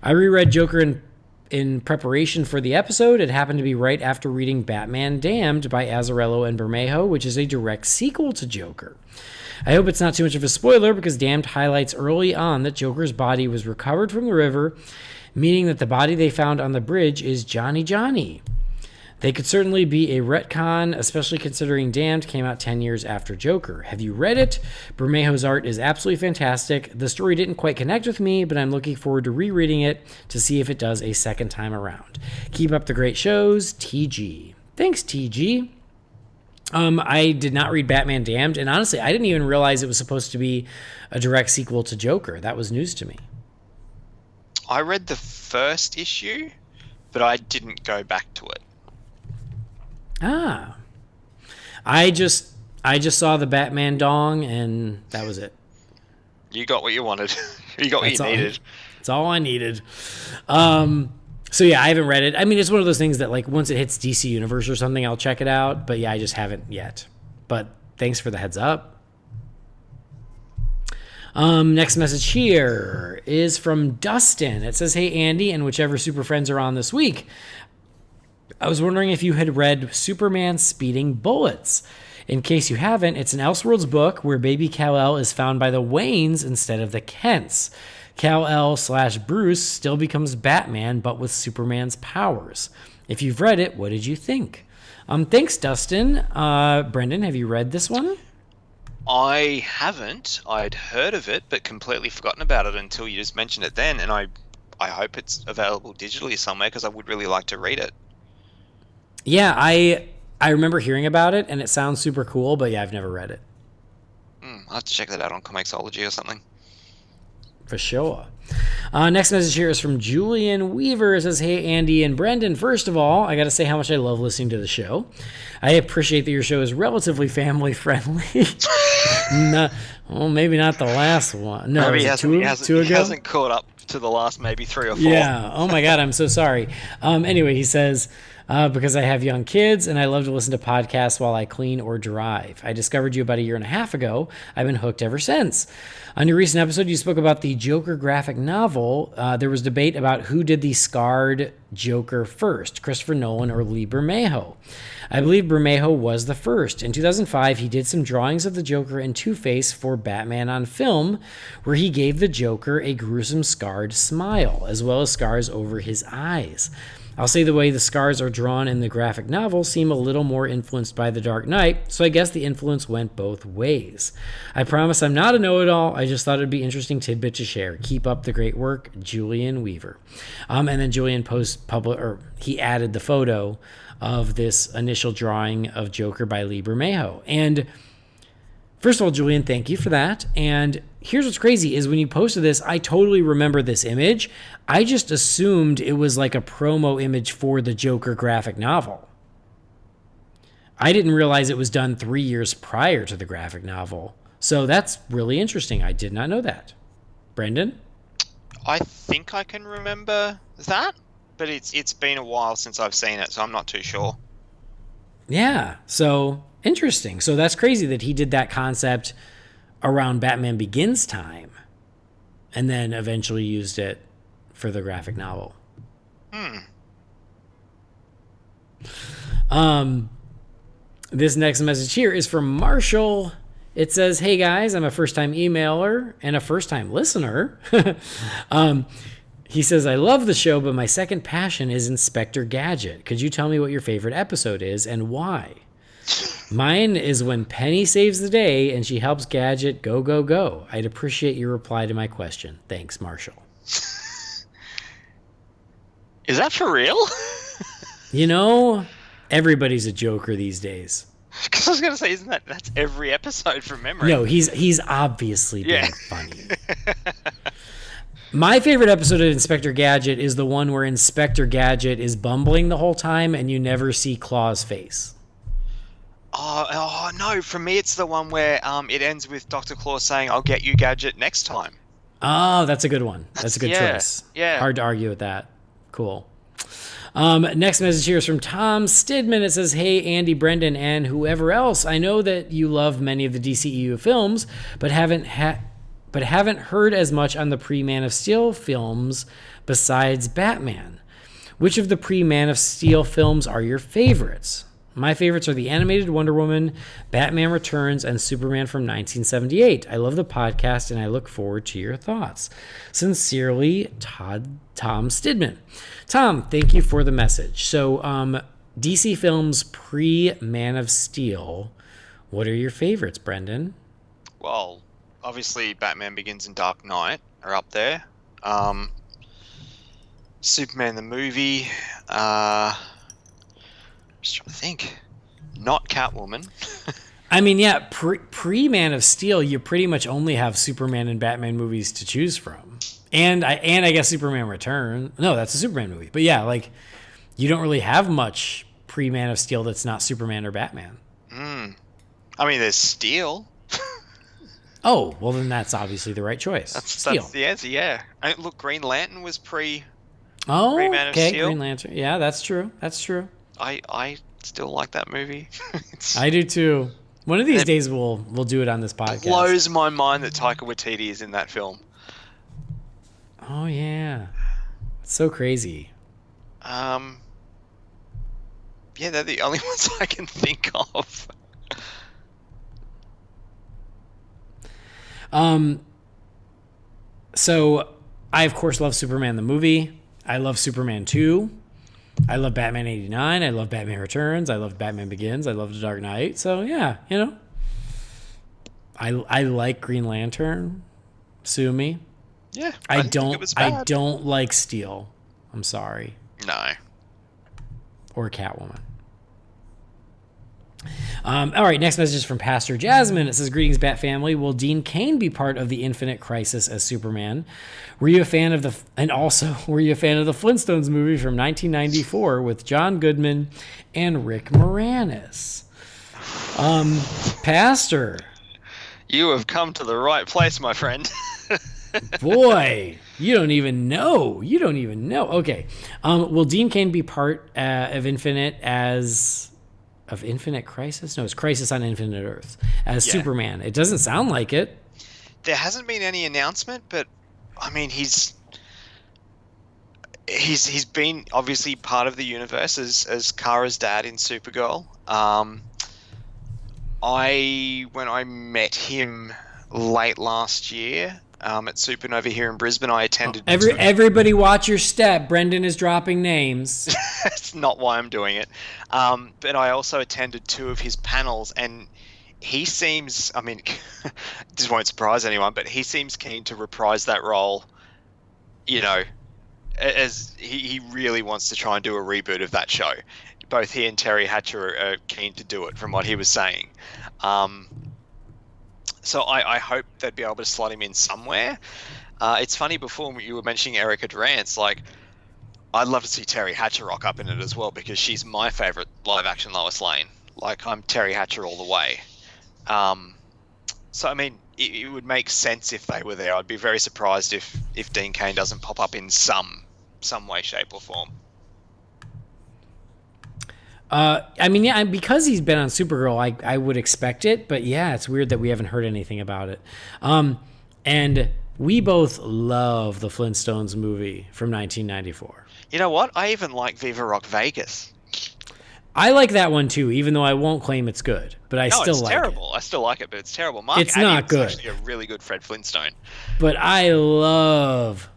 I reread Joker in preparation for the episode. It happened to be right after reading Batman Damned by Azzarello and Bermejo, which is a direct sequel to Joker. I hope it's not too much of a spoiler, because Damned highlights early on that Joker's body was recovered from the river meaning that the body they found on the bridge is Johnny Johnny. They could certainly be a retcon, especially considering Damned came out 10 years after Joker. Have you read it? Bermejo's art is absolutely fantastic. The story didn't quite connect with me, but I'm looking forward to rereading it to see if it does a second time around. Keep up the great shows, TG. Thanks, TG. I did not read Batman Damned, and honestly, I didn't even realize it was supposed to be a direct sequel to Joker. That was news to me. I read the first issue, but I didn't go back to it. Ah. I just saw the Batman dong, and that was it. You got what you wanted. You got what you needed. That's all I needed. So yeah, I haven't read it. I mean, it's one of those things that like once it hits DC Universe or something, I'll check it out. But yeah, I just haven't yet. But thanks for the heads up. Next message here is from Dustin. It says, "Hey Andy, and whichever Super Friends are on this week, I was wondering if you had read Superman Speeding Bullets. In case you haven't, it's an Elseworlds book where baby Kal-El is found by the Waynes instead of the Kents. Kal-El/Bruce still becomes Batman, but with Superman's powers. If you've read it, what did you think?" Thanks, Dustin. Brendan, have you read this one? I haven't. I'd heard of it, but completely forgotten about it until you just mentioned it then, and I hope it's available digitally somewhere because I would really like to read it. Yeah, I remember hearing about it, and it sounds super cool, but yeah, I've never read it. I'll have to check that out on Comixology or something. For sure. Next message here is from Julian Weaver. It says, "Hey, Andy and Brendan. First of all, I got to say how much I love listening to the show. I appreciate that your show is relatively family-friendly." Well, maybe not the last one. No, maybe he hasn't caught up to the last maybe 3 or 4. Yeah. Oh, my God. I'm so sorry. Anyway, he says, because I have young kids and I love to listen to podcasts while I clean or drive. I discovered you about a year and a half ago. I've been hooked ever since. On your recent episode, you spoke about the Joker graphic novel. There was debate about who did the scarred Joker first, Christopher Nolan or Lee Bermejo. I believe Bermejo was the first. In 2005, he did some drawings of the Joker and Two-Face for Batman on Film, where he gave the Joker a gruesome scarred smile, as well as scars over his eyes. I'll say the way the scars are drawn in the graphic novel seem a little more influenced by The Dark Knight, so I guess the influence went both ways. I promise I'm not a know-it-all. I just thought it'd be interesting tidbit to share. Keep up the great work, Julian Weaver. And then Julian he added the photo of this initial drawing of Joker by Lee Bermejo. And first of all, Julian, thank you for that. And here's what's crazy is when you posted this, I totally remember this image. I just assumed it was like a promo image for the Joker graphic novel. I didn't realize it was done 3 years prior to the graphic novel. So that's really interesting. I did not know that. Brendan? I think I can remember that, but it's been a while since I've seen it, so I'm not too sure. Yeah, so interesting. So that's crazy that he did that concept around Batman Begins time and then eventually used it for the graphic novel. This next message here is from Marshall. It says, "Hey guys, I'm a first-time emailer and a first-time listener." He says, "I love the show, but my second passion is Inspector Gadget. Could you tell me what your favorite episode is and why?" Mine is when Penny saves the day and she helps Gadget go, go, go. I'd appreciate your reply to my question. Thanks, Marshall. Is that for real? You know, everybody's a Joker these days. Because I was going to say, that's every episode from memory? No, he's obviously being funny. My favorite episode of Inspector Gadget is the one where Inspector Gadget is bumbling the whole time and you never see Claw's face. Oh no, for me it's the one where it ends with Dr. Claw saying, "I'll get you, Gadget, next time." Oh, that's a good one. That's a good choice. Yeah. Hard to argue with that. Cool. Next message here is from Tom Stidman. It says, "Hey, Andy, Brendan, and whoever else. I know that you love many of the DCEU films, but haven't heard as much on the pre-Man of Steel films besides Batman. Which of the pre-Man of Steel films are your favorites?" My favorites are the animated Wonder Woman, Batman Returns, and Superman from 1978. I love the podcast, and I look forward to your thoughts. Sincerely, Tom Stidman. Tom, thank you for the message. So, DC Films pre-Man of Steel, what are your favorites, Brendan? Well, obviously Batman Begins and Dark Knight are up there. Superman the movie. Just trying to think. Not Catwoman. I mean, yeah, pre-Man of Steel, you pretty much only have Superman and Batman movies to choose from. And I guess Superman Return. No, that's a Superman movie. But yeah, like, you don't really have much pre-Man of Steel that's not Superman or Batman. I mean, there's Steel. Oh, well, then that's obviously the right choice. Steel. That's the answer, yeah. Look, Green Lantern was pre-Man of okay, Steel. Green Lantern. Yeah, that's true. That's true. I still like that movie. I do too. One of these days we'll do it on this podcast. Blows my mind that Taika Waititi is in that film. Oh yeah, it's so crazy. Yeah, they're the only ones I can think of. So I of course love Superman the movie. I love Superman 2. I love Batman 89. I love Batman Returns. I love Batman Begins. I love The Dark Knight. So yeah, you know. I like Green Lantern. Sue me. Yeah. I don't like Steel. I'm sorry. No. Or Catwoman. All right, next message is from Pastor Jasmine. It says, "Greetings, Bat family. Will Dean Cain be part of the Infinite Crisis as Superman? Were you a fan of the Flintstones movie from 1994 with John Goodman and Rick Moranis?" Pastor, you have come to the right place, my friend. boy, you don't even know. Okay, will Dean Cain be part of Infinite Crisis? No, it's Crisis on Infinite Earth as Superman. It doesn't sound like it. There hasn't been any announcement, but I mean, he's been obviously part of the universe as Kara's dad in Supergirl. When I met him late last year at Supernova here in Brisbane, I attended. Everybody, watch your step. Brendan is dropping names. That's not why I'm doing it. But I also attended 2 of his panels, and he seems, I mean, this won't surprise anyone, but he seems keen to reprise that role, you know, as he really wants to try and do a reboot of that show. Both he and Terry Hatcher are keen to do it, from what he was saying. So I hope they'd be able to slot him in somewhere. It's funny, before you were mentioning Erica Durance, like, I'd love to see Terry Hatcher rock up in it as well, because she's my favourite live-action Lois Lane. Like, I'm Terry Hatcher all the way. So, I mean, it would make sense if they were there. I'd be very surprised if Dean Cain doesn't pop up in some way, shape, or form. I mean, yeah, because he's been on Supergirl, I would expect it, but yeah, it's weird that we haven't heard anything about it. And we both love the Flintstones movie from 1994. You know what? I even like Viva Rock Vegas. I like that one too, even though I won't claim it's good, but I still like it. It's terrible. I still like it, but it's terrible. Mark it's Addy not good. Actually a really good Fred Flintstone. But I love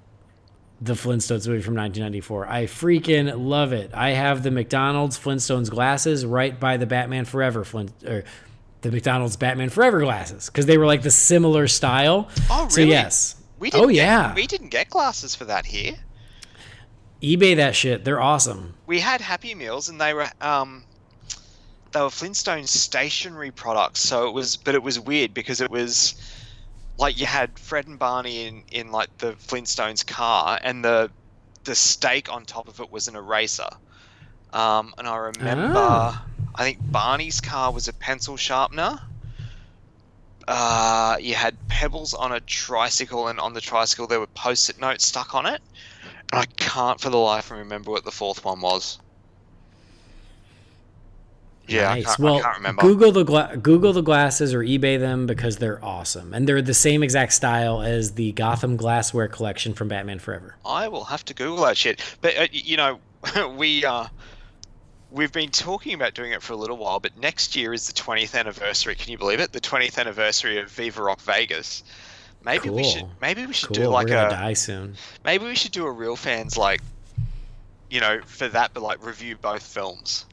the Flintstones movie from 1994. I freaking love it. I have the McDonald's Flintstones glasses right by the Batman Forever the McDonald's Batman Forever glasses, because they were like the similar style. Oh, really? So yes. We didn't get glasses for that here. eBay that shit. They're awesome. We had Happy Meals, and they were Flintstone stationery products. So it was weird, because it was like you had Fred and Barney in like the Flintstones car, and the stake on top of it was an eraser. And I remember, I think Barney's car was a pencil sharpener. You had pebbles on a tricycle, and on the tricycle there were post-it notes stuck on it. And I can't for the life of me remember what the fourth one was. Yeah, nice. I can't remember. Google the glasses or eBay them, because they're awesome, and they're the same exact style as the Gotham glassware collection from Batman Forever. I will have to Google that shit. But you know, we we've been talking about doing it for a little while, but next year is the 20th anniversary. Can you believe it? The 20th anniversary of Viva Rock Vegas. Maybe we should Cool. do like We're gonna die soon. Maybe we should do a Real Fans, like, for that, but like review both films.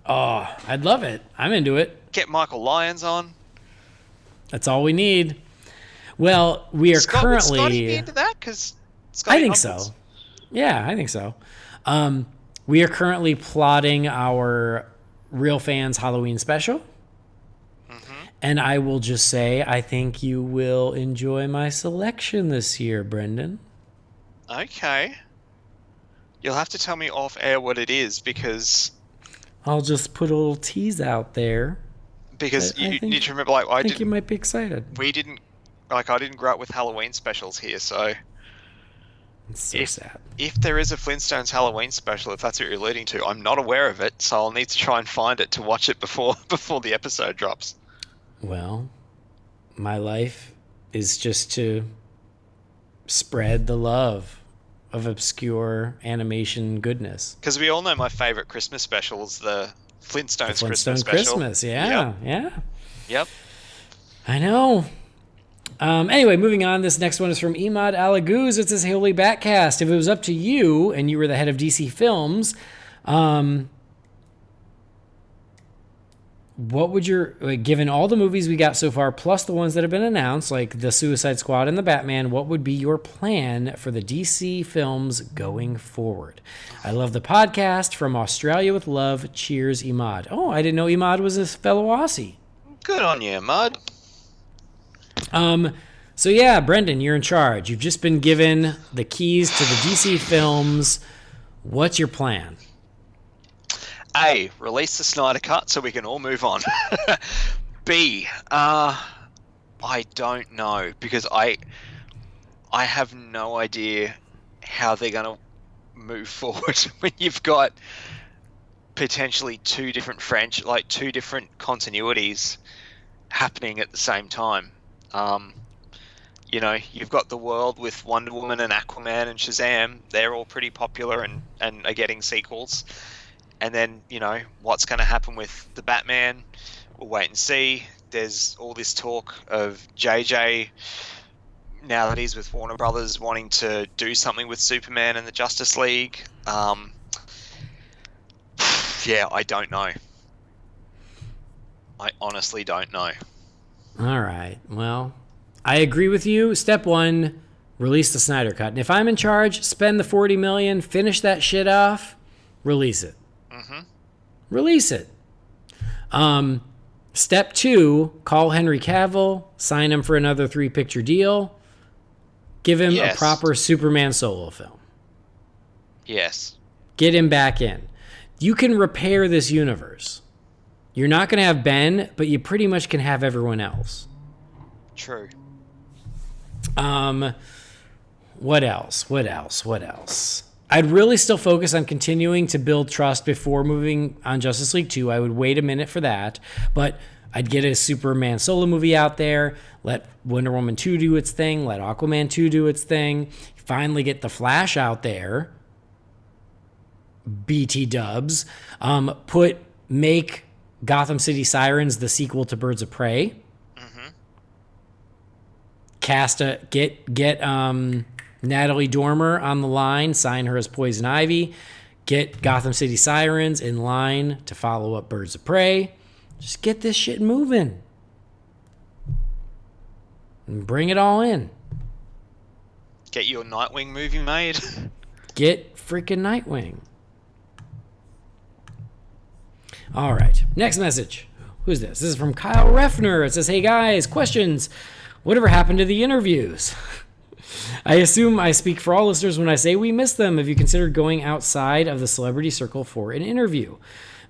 Oh, I'd love it. I'm into it. Get Michael Lyons on. That's all we need. Well, we are Scott, would Scotty currently. be into that? Because I think so. Yeah, I think so. We are currently plotting our Real Fans Halloween special. And I will just say, I think you will enjoy my selection this year, Brendan. Okay. You'll have to tell me off air what it is, because I'll just put a little tease out there. Because you need to remember, like, I think you might be excited. I didn't grow up with Halloween specials here, so It's so sad. If there is a Flintstones Halloween special, if that's what you're alluding to, I'm not aware of it, so I'll need to try and find it to watch it before the episode drops. Well, my life is just to spread the love of obscure animation goodness. Because we all know my favorite Christmas special is the Flintstones Christmas special. Christmas, yeah. Yep. I know. Anyway, moving on. This next one is from Emad Alaguz. It says, Holy BatCast. If it was up to you and you were the head of DC Films, what would given all the movies we got so far, plus the ones that have been announced, like the Suicide Squad and the Batman, what would be your plan for the DC films going forward? I love the podcast. From Australia with love. Cheers, Emad. Oh, I didn't know Emad was a fellow Aussie. Good on you, Mud. So yeah, Brendan, you're in charge. You've just been given the keys to the DC films. What's your plan? A, release the Snyder Cut so we can all move on. B, I don't know, because I have no idea how they're going to move forward when you've got potentially two different continuities happening at the same time. You've got the world with Wonder Woman and Aquaman and Shazam. They're all pretty popular and are getting sequels. And then, what's going to happen with the Batman? We'll wait and see. There's all this talk of JJ, now that he's with Warner Brothers, wanting to do something with Superman and the Justice League. Yeah, I don't know. I honestly don't know. All right. Well, I agree with you. Step one, release the Snyder Cut. And if I'm in charge, spend the $40 million, finish that shit off, release it. Release it. Step two, call Henry Cavill, sign him for another 3-picture deal, give him a proper Superman solo film. Yes. Get him back in. You can repair this universe. You're not going to have Ben, but you pretty much can have everyone else. True. What else? I'd really still focus on continuing to build trust before moving on Justice League 2. I would wait a minute for that, but I'd get a Superman solo movie out there, let Wonder Woman 2 do its thing, let Aquaman 2 do its thing, finally get The Flash out there, BT dubs, make Gotham City Sirens the sequel to Birds of Prey, get Natalie Dormer on the line, sign her as Poison Ivy, get Gotham City Sirens in line to follow up Birds of Prey. Just get this shit moving. And bring it all in. Get your Nightwing movie made. Get freaking Nightwing. All right. Next message. Who's this? This is from Kyle Refner. It says, hey guys, questions. Whatever happened to the interviews? I assume I speak for all listeners when I say we miss them. Have you considered going outside of the celebrity circle for an interview?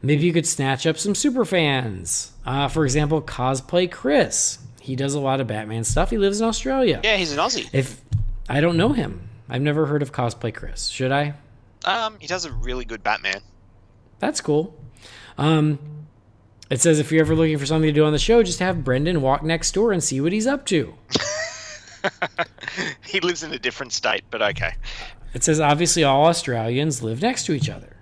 Maybe you could snatch up some super fans. For example, Cosplay Chris. He does a lot of Batman stuff. He lives in Australia. Yeah, he's an Aussie. If I don't know him. I've never heard of Cosplay Chris. Should I? He does a really good Batman. That's cool. It says if you're ever looking for something to do on the show, just have Brendan walk next door and see what he's up to. He lives in a different state, but okay. It says obviously all Australians live next to each other.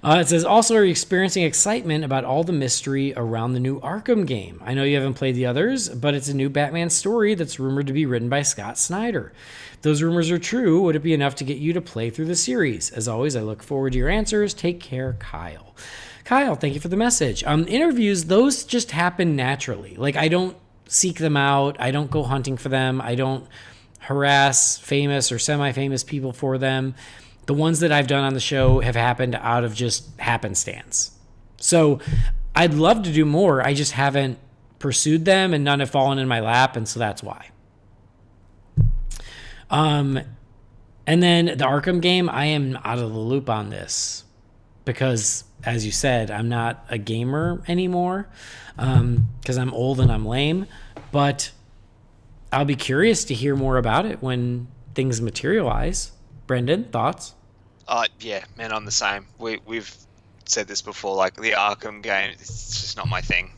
It says, also, are you experiencing excitement about all the mystery around the new Arkham game? I know you haven't played the others, but it's a new Batman story that's rumored to be written by Scott Snyder. If those rumors are true, would it be enough to get you to play through the series? As always, I look forward to your answers. Take care, Kyle. Kyle, thank you for the message. Interviews, those just happen naturally. Like, I don't seek them out. I don't go hunting for them. I don't harass famous or semi-famous people for them. The ones that I've done on the show have happened out of just happenstance. So I'd love to do more. I just haven't pursued them, and none have fallen in my lap, and so that's why. And then the Arkham game, I am out of the loop on this because, as you said, I'm not a gamer anymore because I'm old and I'm lame. But I'll be curious to hear more about it when things materialize. Brendan, thoughts? Yeah, man, I'm the same. We've said this before, like the Arkham game, it's just not my thing.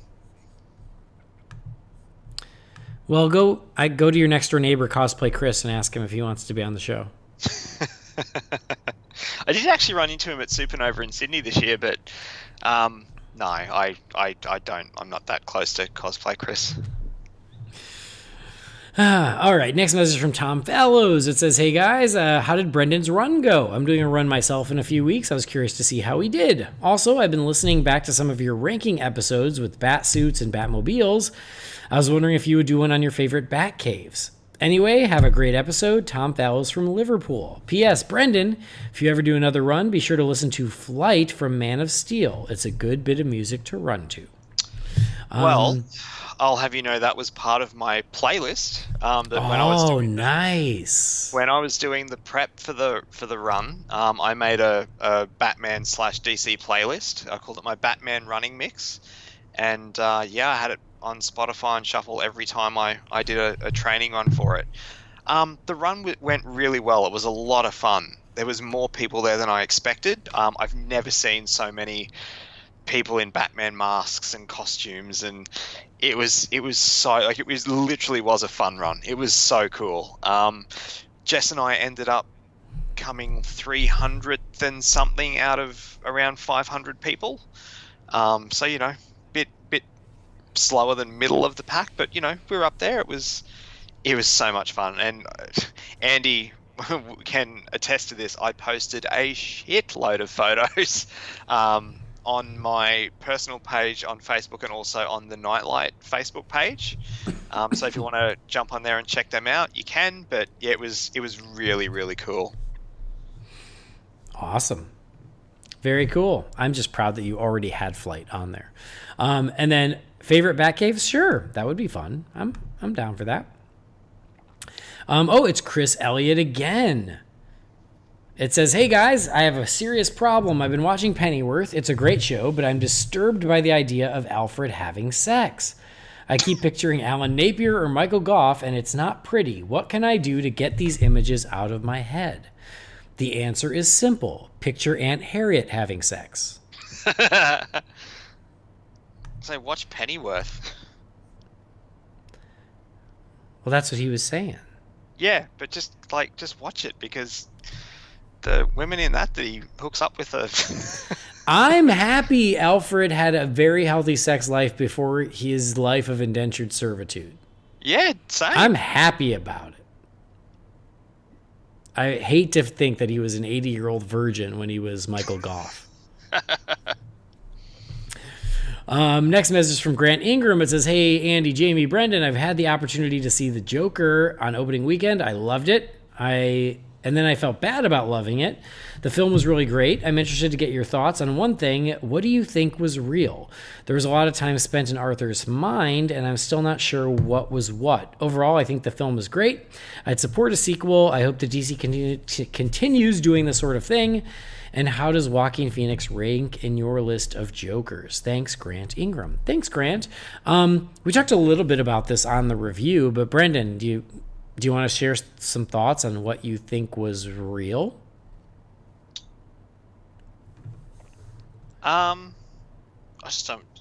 Well, go to your next door neighbor, Cosplay Chris, and ask him if he wants to be on the show. I did actually run into him at Supernova in Sydney this year, but no, I don't. I'm not that close to Cosplay Chris. All right, next message from Tom Fallows. It says, hey guys, how did Brendan's run go? I'm doing a run myself in a few weeks. I was curious to see how he did. Also, I've been listening back to some of your ranking episodes with bat suits and Batmobiles. I was wondering if you would do one on your favorite bat caves. Anyway, have a great episode. Tom Fallows from Liverpool. P.S. Brendan, if you ever do another run, be sure to listen to Flight from Man of Steel. It's a good bit of music to run to. Well, I'll have you know that was part of my playlist. Nice. When I was doing the prep for the run, I made a Batman/DC playlist. I called it my Batman running mix, and I had it on Spotify and shuffle every time I did a training run for it. The run went really well. It was a lot of fun. There was more people there than I expected. I've never seen so many people in Batman masks and costumes, and it was so, like, it was literally was a fun run. It was so cool. Jess and I ended up coming 300th and something out of around 500 people. So, you know, bit slower than middle of the pack, but, you know, we were up there. It was so much fun. And Andy can attest to this. I posted a shitload of photos on my personal page on Facebook and also on the Nightlight Facebook page. So if you want to jump on there and check them out, you can. But yeah, it was really, really cool. Awesome. Very cool. I'm just proud that you already had Flight on there. And then favorite Batcaves? Sure, that would be fun. I'm down for that. It's Chris Elliott again. It says, hey guys, I have a serious problem. I've been watching Pennyworth. It's a great show, but I'm disturbed by the idea of Alfred having sex. I keep picturing Alan Napier or Michael Goff, and it's not pretty. What can I do to get these images out of my head? The answer is simple. Picture Aunt Harriet having sex. So watch Pennyworth. Well, that's what he was saying. Yeah, but just watch it, because the women in that he hooks up with I'm happy Alfred had a very healthy sex life before his life of indentured servitude. Yeah, same. I'm happy about it. I hate to think that he was an 80-year-old virgin when he was Michael Goff. Next message from Grant Ingram. It says, hey, Andy, Jamie, Brendan, I've had the opportunity to see The Joker on opening weekend. I loved it. And then I felt bad about loving it. The film was really great. I'm interested to get your thoughts on one thing. What do you think was real? There was a lot of time spent in Arthur's mind, and I'm still not sure what was what. Overall, I think the film was great. I'd support a sequel. I hope the DC continues doing this sort of thing. And how does Joaquin Phoenix rank in your list of Jokers? Thanks, Grant Ingram. Thanks, Grant. We talked a little bit about this on the review, but Brendan, do you want to share some thoughts on what you think was real? I'm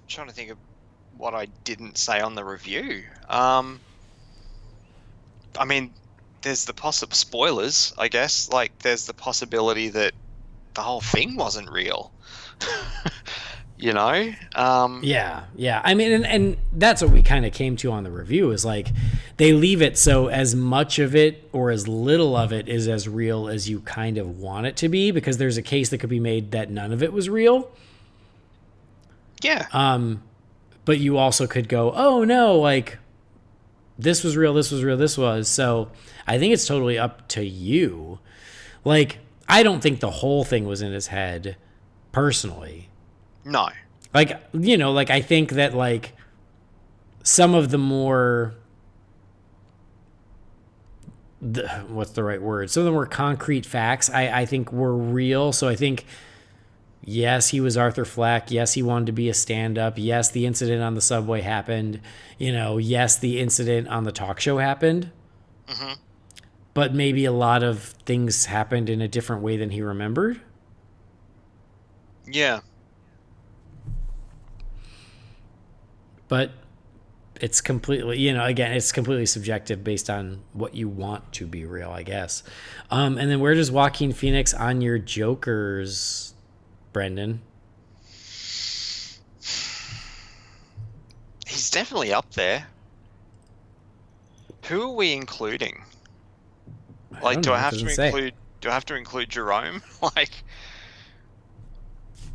trying to think of what I didn't say on the review. I mean, there's the possible spoilers, I guess. Like, there's the possibility that the whole thing wasn't real. You know? Yeah. I mean, and that's what we kind of came to on the review is like they leave it so as much of it or as little of it is as real as you kind of want it to be, because there's a case that could be made that none of it was real. Yeah. But you also could go, oh no, like this was real, this was real, this was. So I think it's totally up to you. Like, I don't think the whole thing was in his head personally. No. Like, you know, like I think that like some of the more, what's the right word? Some of the more concrete facts I think were real. So I think, yes, he was Arthur Fleck. Yes, he wanted to be a stand-up. Yes, the incident on the subway happened. You know, yes, the incident on the talk show happened. Mm-hmm. But maybe a lot of things happened in a different way than he remembered. Yeah. But it's completely, you know, again, it's completely subjective based on what you want to be real, I guess. And then where does Joaquin Phoenix on your Jokers, Brendan? He's definitely up there. Who are we including? Like, do I have to include Jerome? Like,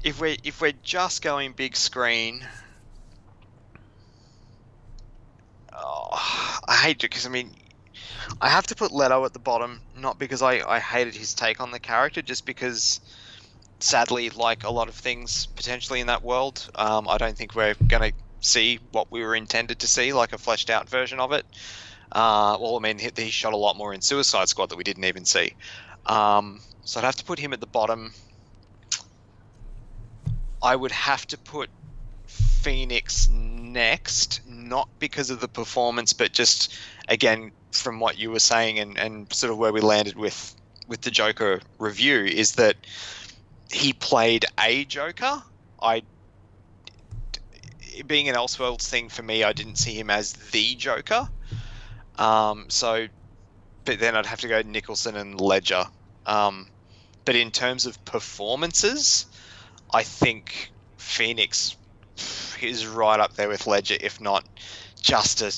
if we're just going big screen, I hate it because I mean, I have to put Leto at the bottom, not because I hated his take on the character, just because, sadly, like a lot of things potentially in that world, I don't think we're gonna see what we were intended to see, like a fleshed out version of it. Well, I mean, he shot a lot more in Suicide Squad that we didn't even see. So I'd have to put him at the bottom. I would have to put Phoenix next, not because of the performance, but just, again, from what you were saying and sort of where we landed with the Joker review, is that he played a Joker. Being an Elseworlds thing for me, I didn't see him as the Joker. But then I'd have to go Nicholson and Ledger. But in terms of performances, I think Phoenix is right up there with Ledger, if not just a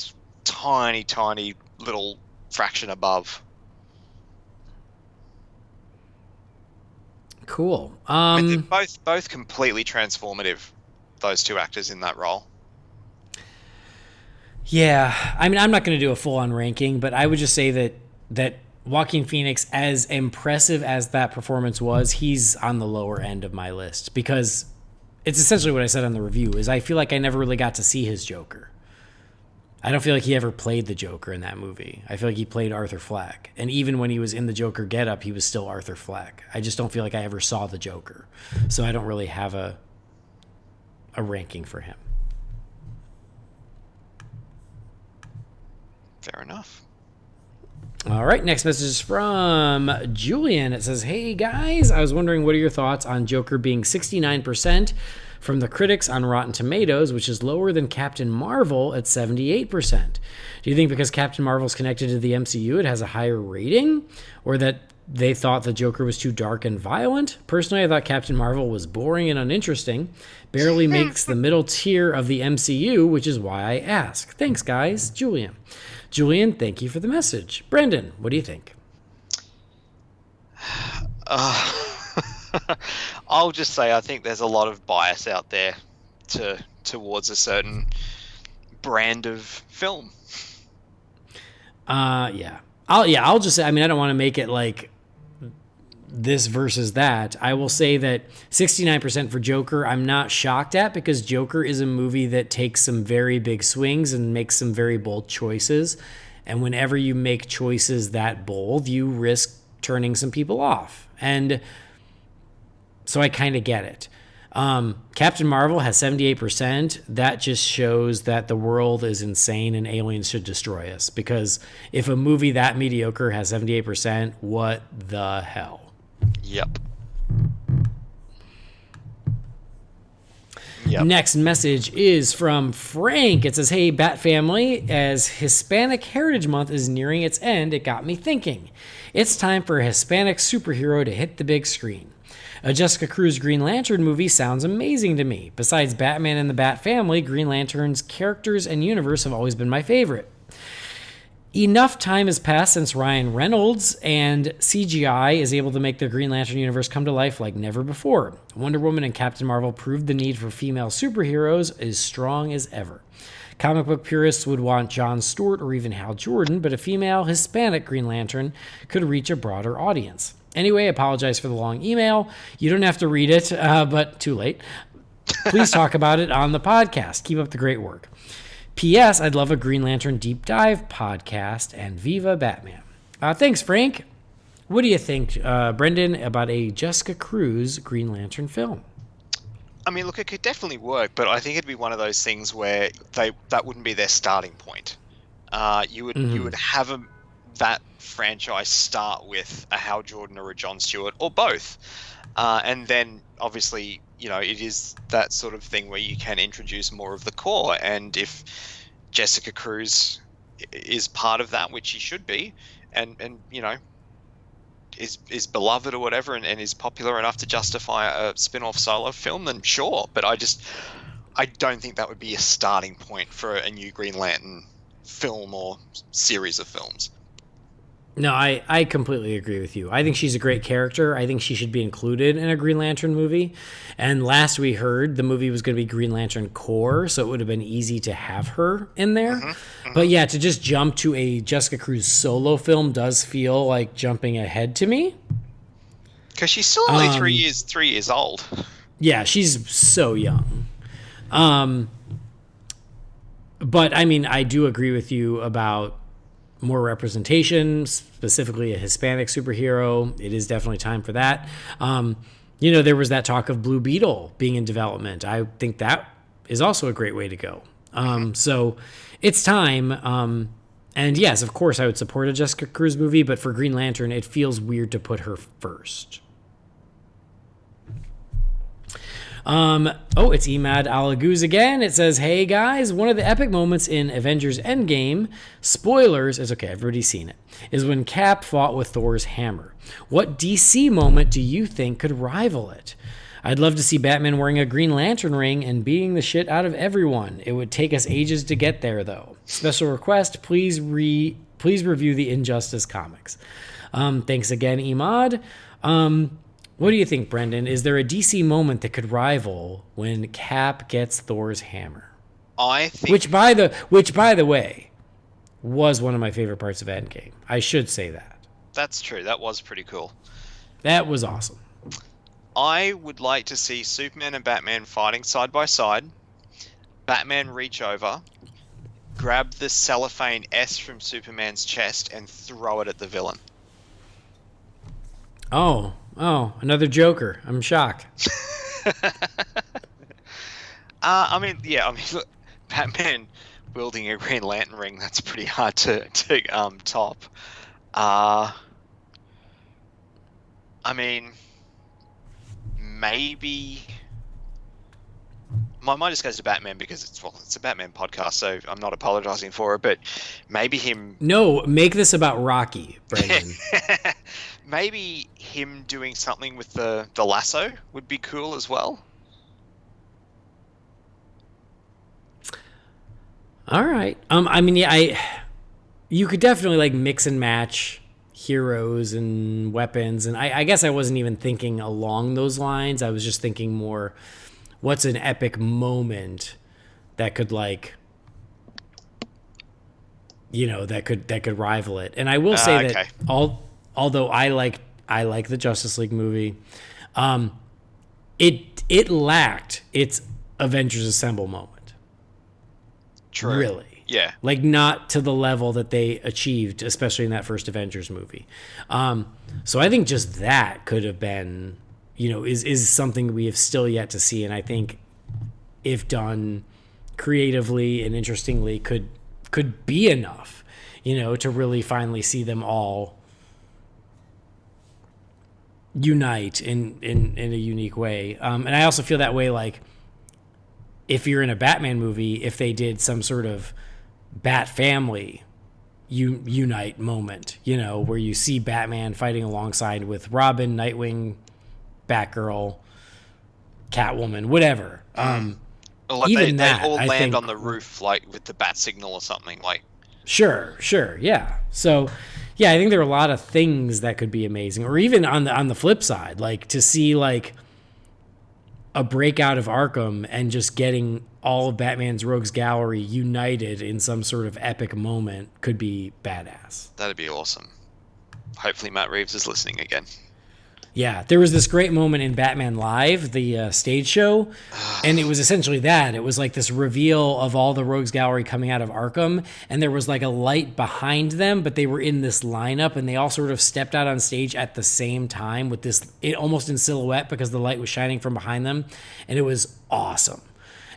tiny, tiny little fraction above. Cool. I mean, they're both completely transformative, those two actors in that role. Yeah, I mean, I'm not going to do a full-on ranking, but I would just say that Joaquin Phoenix, as impressive as that performance was, he's on the lower end of my list, because it's essentially what I said on the review, is I feel like I never really got to see his Joker. I don't feel like he ever played the Joker in that movie. I feel like he played Arthur Fleck. And even when he was in the Joker getup, he was still Arthur Fleck. I just don't feel like I ever saw the Joker. So I don't really have a ranking for him. Fair enough. All right, next message is from Julian. It says, hey guys, I was wondering what are your thoughts on Joker being 69% from the critics on Rotten Tomatoes, which is lower than Captain Marvel at 78%. Do you think because Captain Marvel's connected to the MCU, it has a higher rating? Or that they thought the Joker was too dark and violent? Personally, I thought Captain Marvel was boring and uninteresting, barely makes the middle tier of the MCU, which is why I ask. Thanks, guys. Julian, thank you for the message. Brendan, what do you think? I'll just say I think there's a lot of bias out there towards a certain brand of film. Yeah. I'll just say, I mean, I don't want to make it like this versus that. I will say that 69% for Joker, I'm not shocked at, because Joker is a movie that takes some very big swings and makes some very bold choices. And whenever you make choices that bold, you risk turning some people off. And so I kind of get it. Captain Marvel has 78%. That just shows that the world is insane and aliens should destroy us. Because if a movie that mediocre has 78%, what the hell? Yep. Next message is from Frank. It says, hey, Bat Family, as Hispanic Heritage Month is nearing its end, it got me thinking. It's time for a Hispanic superhero to hit the big screen. A Jessica Cruz Green Lantern movie sounds amazing to me. Besides Batman and the Bat Family, Green Lantern's characters and universe have always been my favorite. Enough time has passed since Ryan Reynolds and CGI is able to make the Green Lantern universe come to life like never before. Wonder Woman and Captain Marvel proved the need for female superheroes as strong as ever. Comic book purists would want Jon Stewart or even Hal Jordan, but a female Hispanic Green Lantern could reach a broader audience. Anyway, I apologize for the long email. You don't have to read it, but too late. Please talk about it on the podcast. Keep up the great work. P.S. I'd love a Green Lantern deep dive podcast, and Viva Batman. Thanks, Frank. What do you think, Brendan, about a Jessica Cruz Green Lantern film? I mean, look, it could definitely work, but I think it'd be one of those things where that wouldn't be their starting point. You would have that franchise start with a Hal Jordan or a Jon Stewart or both, and then obviously, you know, it is that sort of thing where you can introduce more of the core. And if Jessica Cruz is part of that, which she should be, and you know, is beloved or whatever, and is popular enough to justify a spin-off solo film, then sure. But I don't think that would be a starting point for a new Green Lantern film or series of films. No, I completely agree with you. I think she's a great character. I think she should be included in a Green Lantern movie. And last we heard, the movie was going to be Green Lantern Core, so it would have been easy to have her in there. But yeah, to just jump to a Jessica Cruz solo film does feel like jumping ahead to me. Because she's still only 3 years old. Yeah, she's so young. But I mean, I do agree with you about more representation, specifically a Hispanic superhero. It is definitely time for that. You know, there was that talk of Blue Beetle being in development. I think that is also a great way to go. So it's time. And yes, of course, I would support a Jessica Cruz movie, but for Green Lantern, it feels weird to put her first. It's Emad Alaguz again. It says, hey guys, one of the epic moments in Avengers Endgame, spoilers, it's okay, everybody's seen it, is when Cap fought with Thor's hammer. What DC moment do you think could rival it? I'd love to see Batman wearing a Green Lantern ring and beating the shit out of everyone. It would take us ages to get there, though. Special request, please review the Injustice comics. Thanks again, Emad. What do you think, Brendan? Is there a DC moment that could rival when Cap gets Thor's hammer? I think, which by the way, was one of my favorite parts of Endgame. I should say that. That's true. That was pretty cool. That was awesome. I would like to see Superman and Batman fighting side by side. Batman reach over, grab the cellophane S from Superman's chest, and throw it at the villain. Oh, another Joker. I'm shocked. Look, Batman wielding a Green Lantern ring, that's pretty hard to top. Maybe my mind just goes to Batman because it's a Batman podcast, so I'm not apologizing for it, but maybe him... No, make this about Rocky, Brendan. Maybe him doing something with the lasso would be cool as well. All right. You could definitely like mix and match heroes and weapons, and I guess I wasn't even thinking along those lines. I was just thinking more, what's an epic moment that could like, you know, that could rival it. And I will say that although I like the Justice League movie, it lacked its Avengers Assemble moment. True. Really. Yeah. Like not to the level that they achieved, especially in that first Avengers movie. So I think just that could have been, you know, is something we have still yet to see. And I think if done creatively and interestingly could be enough, you know, to really finally see them all unite in a unique way. And I also feel that way, like, if you're in a Batman movie, if they did some sort of Bat family unite moment, you know, where you see Batman fighting alongside with Robin, Nightwing, Batgirl, Catwoman, whatever. Or like even they that, all I land think- on the roof like with the bat signal or something. Like, Sure, yeah. So, yeah, I think there are a lot of things that could be amazing. Or even on the flip side, like to see like a breakout of Arkham and just getting all of Batman's Rogues Gallery united in some sort of epic moment could be badass. that'd be awesome. Hopefully Matt Reeves is listening again. Yeah, there was this great moment in Batman Live, the stage show, and it was essentially that. It was like this reveal of all the Rogues Gallery coming out of Arkham, and there was like a light behind them, but they were in this lineup, and they all sort of stepped out on stage at the same time with this, almost in silhouette because the light was shining from behind them, and it was awesome.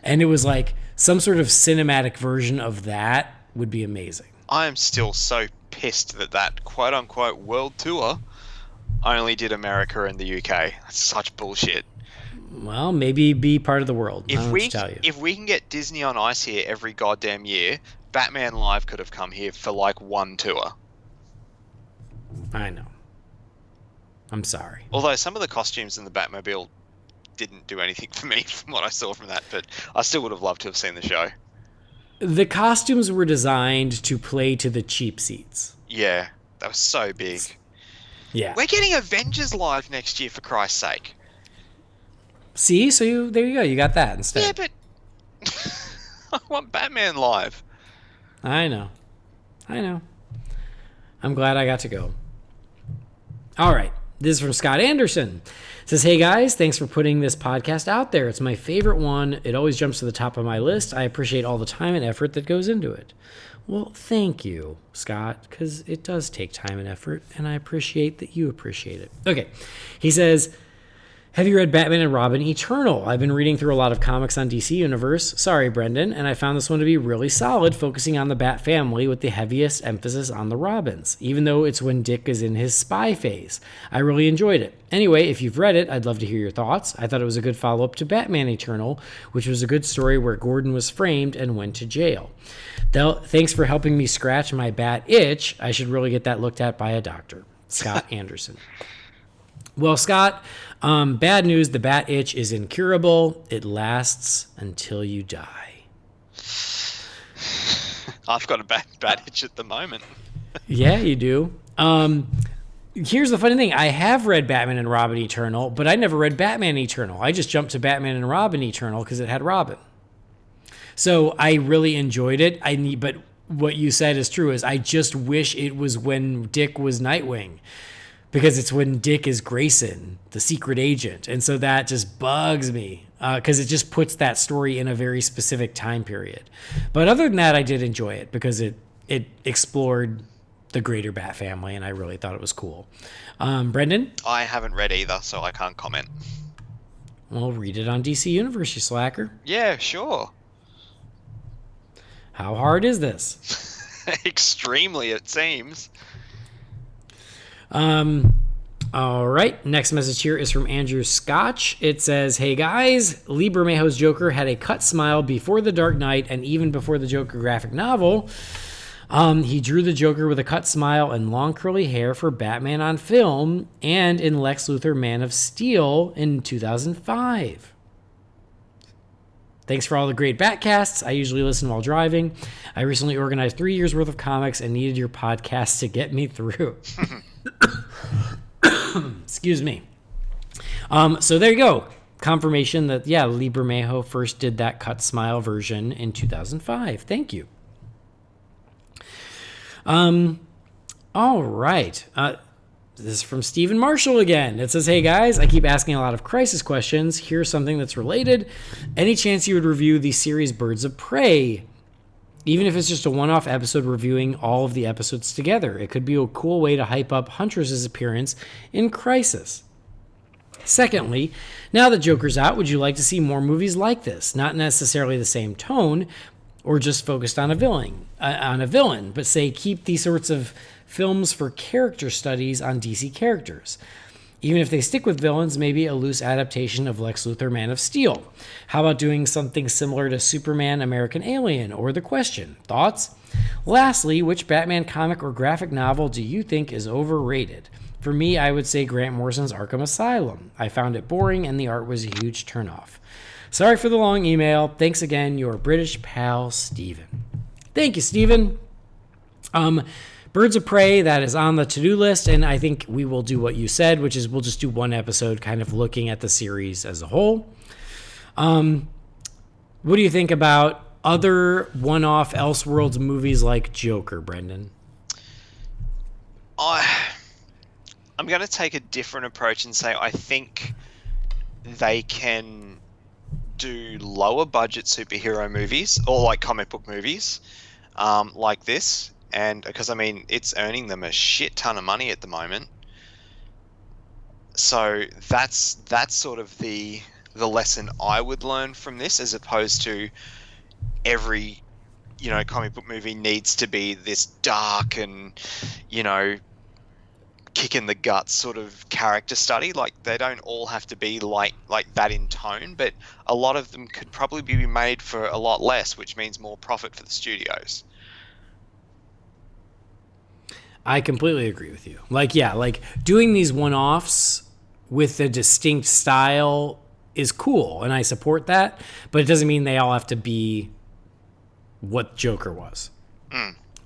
And it was like some sort of cinematic version of that would be amazing. I am still so pissed that quote-unquote world tour only did America and the UK. That's such bullshit. Well, maybe be part of the world. I don't know what to tell you. If we can get Disney on Ice here every goddamn year, Batman Live could have come here for like one tour. I know. I'm sorry. Although some of the costumes in the Batmobile didn't do anything for me from what I saw from that, but I still would have loved to have seen the show. The costumes were designed to play to the cheap seats. Yeah, that was so big. Yeah. We're getting Avengers Live next year, for Christ's sake. See? So there you go. You got that instead. Yeah, but I want Batman Live. I know. I'm glad I got to go. All right. This is from Scott Anderson. It says, hey guys, thanks for putting this podcast out there. It's my favorite one. It always jumps to the top of my list. I appreciate all the time and effort that goes into it. Well, thank you, Scott, because it does take time and effort, and I appreciate that you appreciate it. Okay. He says, have you read Batman and Robin Eternal? I've been reading through a lot of comics on DC Universe. Sorry, Brendan. And I found this one to be really solid, focusing on the Bat family with the heaviest emphasis on the Robins, even though it's when Dick is in his spy phase. I really enjoyed it. Anyway, if you've read it, I'd love to hear your thoughts. I thought it was a good follow-up to Batman Eternal, which was a good story where Gordon was framed and went to jail. Thanks for helping me scratch my bat itch. I should really get that looked at by a doctor. Scott Anderson. Well, Scott, bad news. The bat itch is incurable. It lasts until you die. I've got a bat itch at the moment. Yeah, you do. Here's the funny thing. I have read Batman and Robin Eternal, but I never read Batman Eternal. I just jumped to Batman and Robin Eternal because it had Robin. So I really enjoyed it. But what you said is true. Is I just wish it was when Dick was Nightwing, because it's when Dick is Grayson, the secret agent, and so that just bugs me because it just puts that story in a very specific time period. But other than that, I did enjoy it because it explored the greater Bat family, and I really thought it was cool. Brendan? I haven't read either, so I can't comment. Well, read it on DC Universe, you slacker. Yeah, sure. How hard is this? Extremely, it seems. All right. Next message here is from Andrew Scotch. It says, hey guys, Lee Bermejo's Joker had a cut smile before The Dark Knight and even before the Joker graphic novel. He drew the Joker with a cut smile and long curly hair for Batman on film and in Lex Luthor Man of Steel in 2005. Thanks for all the great BatCasts. I usually listen while driving. I recently organized 3 years worth of comics and needed your podcast to get me through. Excuse me. So there you go. Confirmation that, yeah, Lee Bermejo first did that cut smile version in 2005. Thank you. All right. This is from Stephen Marshall again. It says, hey guys, I keep asking a lot of crisis questions. Here's something that's related. Any chance you would review the series Birds of Prey? Even if it's just a one-off episode reviewing all of the episodes together. It could be a cool way to hype up Huntress's appearance in Crisis. Secondly, now that Joker's out, would you like to see more movies like this? Not necessarily the same tone, or just focused on a villain, but say keep these sorts of films for character studies on DC characters. Even if they stick with villains, maybe a loose adaptation of Lex Luthor Man of Steel. How about doing something similar to Superman, American Alien, or The Question? Thoughts? Lastly, which Batman comic or graphic novel do you think is overrated? For me, I would say Grant Morrison's Arkham Asylum. I found it boring and the art was a huge turnoff. Sorry for the long email. Thanks again, your British pal, Steven. Thank you, Steven. Birds of Prey, that is on the to-do list, and I think we will do what you said, which is we'll just do one episode kind of looking at the series as a whole. What do you think about other one-off Elseworlds movies like Joker, Brendan? I'm going to take a different approach and say I think they can do lower budget superhero movies or like comic book movies like this. And because, I mean, it's earning them a shit ton of money at the moment. So that's sort of the lesson I would learn from this, as opposed to every, comic book movie needs to be this dark and, kick in the guts sort of character study. Like, they don't all have to be like that in tone, but a lot of them could probably be made for a lot less, which means more profit for the studios. I completely agree with you. Like doing these one-offs with a distinct style is cool, and I support that, but it doesn't mean they all have to be what Joker was.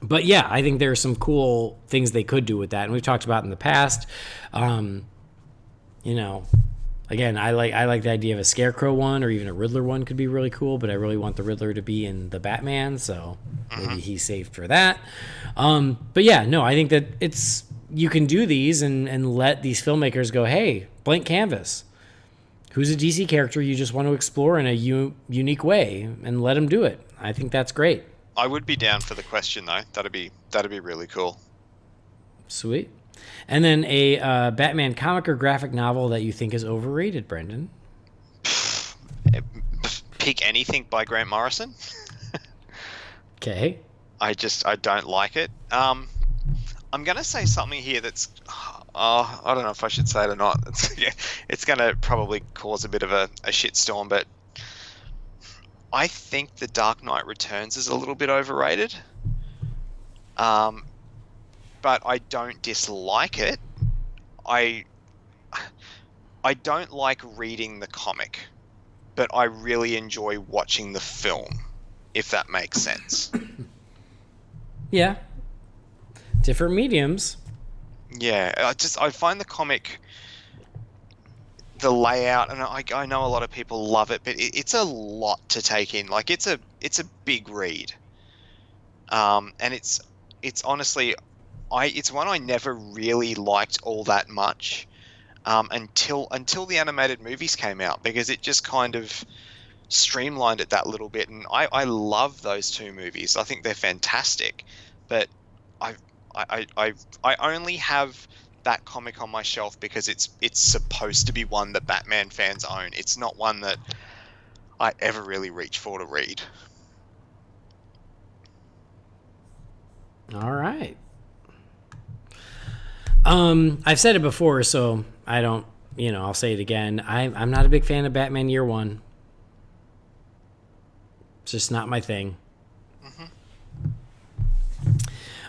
But yeah, I think there are some cool things they could do with that, and we've talked about in the past. Again, I like the idea of a Scarecrow one, or even a Riddler one could be really cool, but I really want the Riddler to be in the Batman, so maybe he's saved for that. But yeah, no, I think that you can do these and let these filmmakers go, hey, blank canvas. Who's a DC character you just want to explore in a unique way, and let them do it. I think that's great. I would be down for the question, though. That'd be really cool. Sweet. And then a Batman comic or graphic novel that you think is overrated, Brendan? Pick anything by Grant Morrison. Okay. I don't like it. I'm going to say something here that's... I don't know if I should say it or not. It's going to probably cause a bit of a shitstorm, but I think The Dark Knight Returns is a little bit overrated. But I don't dislike it. I don't like reading the comic, but I really enjoy watching the film, if that makes sense. Yeah. Different mediums. Yeah, I find the comic, the layout, and I know a lot of people love it, but it's a lot to take in. Like, it's a big read. And it's honestly... it's one I never really liked all that much until the animated movies came out, because it just kind of streamlined it that little bit. And I love those two movies. I think they're fantastic. But I only have that comic on my shelf because it's supposed to be one that Batman fans own. It's not one that I ever really reach for to read. All right. I've said it before, so I don't, I'll say it again. I'm not a big fan of Batman Year One. It's just not my thing.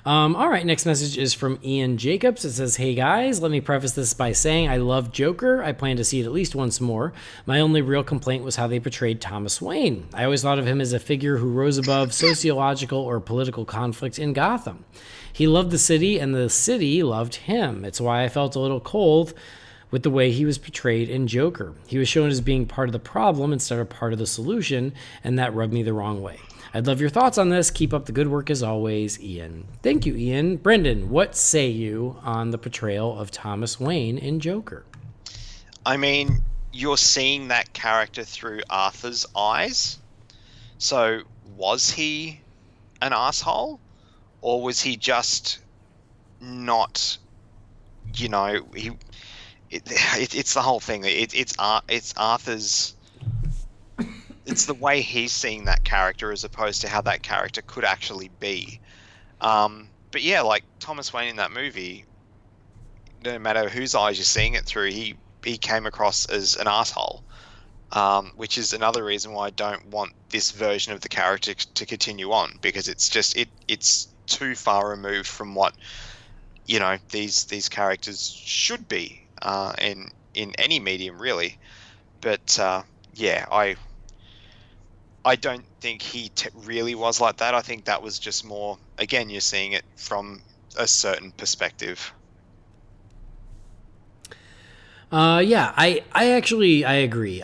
All right, next message is from Ian Jacobs. It says, hey guys, let me preface this by saying I love Joker. I plan to see it at least once more. My only real complaint was how they portrayed Thomas Wayne. I always thought of him as a figure who rose above sociological or political conflict in Gotham. He loved the city, and the city loved him. It's why I felt a little cold with the way he was portrayed in Joker. He was shown as being part of the problem instead of part of the solution, and that rubbed me the wrong way. I'd love your thoughts on this. Keep up the good work as always, Ian. Thank you, Ian. Brendan, what say you on the portrayal of Thomas Wayne in Joker? I mean, you're seeing that character through Arthur's eyes. So, was he an asshole? Or was he just not, it's the whole thing. It's Arthur's... It's the way he's seeing that character as opposed to how that character could actually be. But yeah, like Thomas Wayne in that movie, no matter whose eyes you're seeing it through, he came across as an asshole, which is another reason why I don't want this version of the character to continue on, because it's just it's too far removed from what you know, these characters should be in any medium really. But yeah, I don't think he really was like that. I think that was just more, again, you're seeing it from a certain perspective. Yeah, I agree.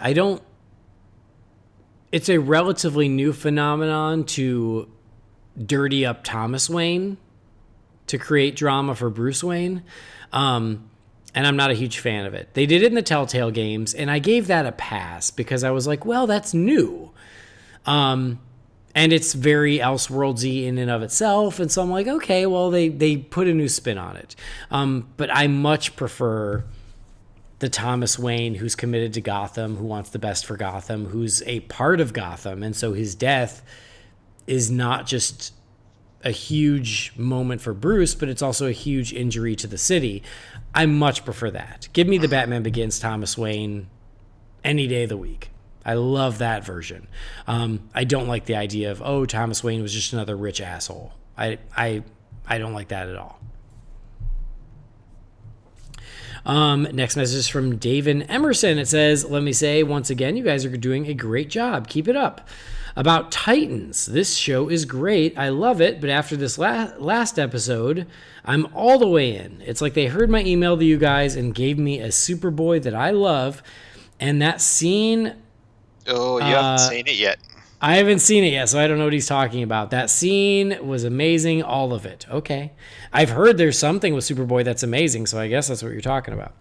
It's a relatively new phenomenon to dirty up Thomas Wayne to create drama for Bruce Wayne. And I'm not a huge fan of it. They did it in the Telltale games, and I gave that a pass because I was like, well, that's new. And it's very Elseworldsy in and of itself. And so I'm like, okay, well, they put a new spin on it. But I much prefer the Thomas Wayne who's committed to Gotham, who wants the best for Gotham, who's a part of Gotham. And so his death is not just a huge moment for Bruce, but it's also a huge injury to the city. I much prefer that. Give me the Batman Begins Thomas Wayne any day of the week. I love that version. I don't like the idea of, oh, Thomas Wayne was just another rich asshole. I don't like that at all. Next message is from David Emerson. It says, let me say once again, you guys are doing a great job. Keep it up. About Titans, this show is great. I love it, but after this last episode, I'm all the way in. It's like they heard my email to you guys and gave me a Superboy that I love, and that scene... Oh, you haven't seen it yet. I haven't seen it yet, so I don't know what he's talking about. That scene was amazing, all of it. Okay. I've heard there's something with Superboy that's amazing, so I guess that's what you're talking about.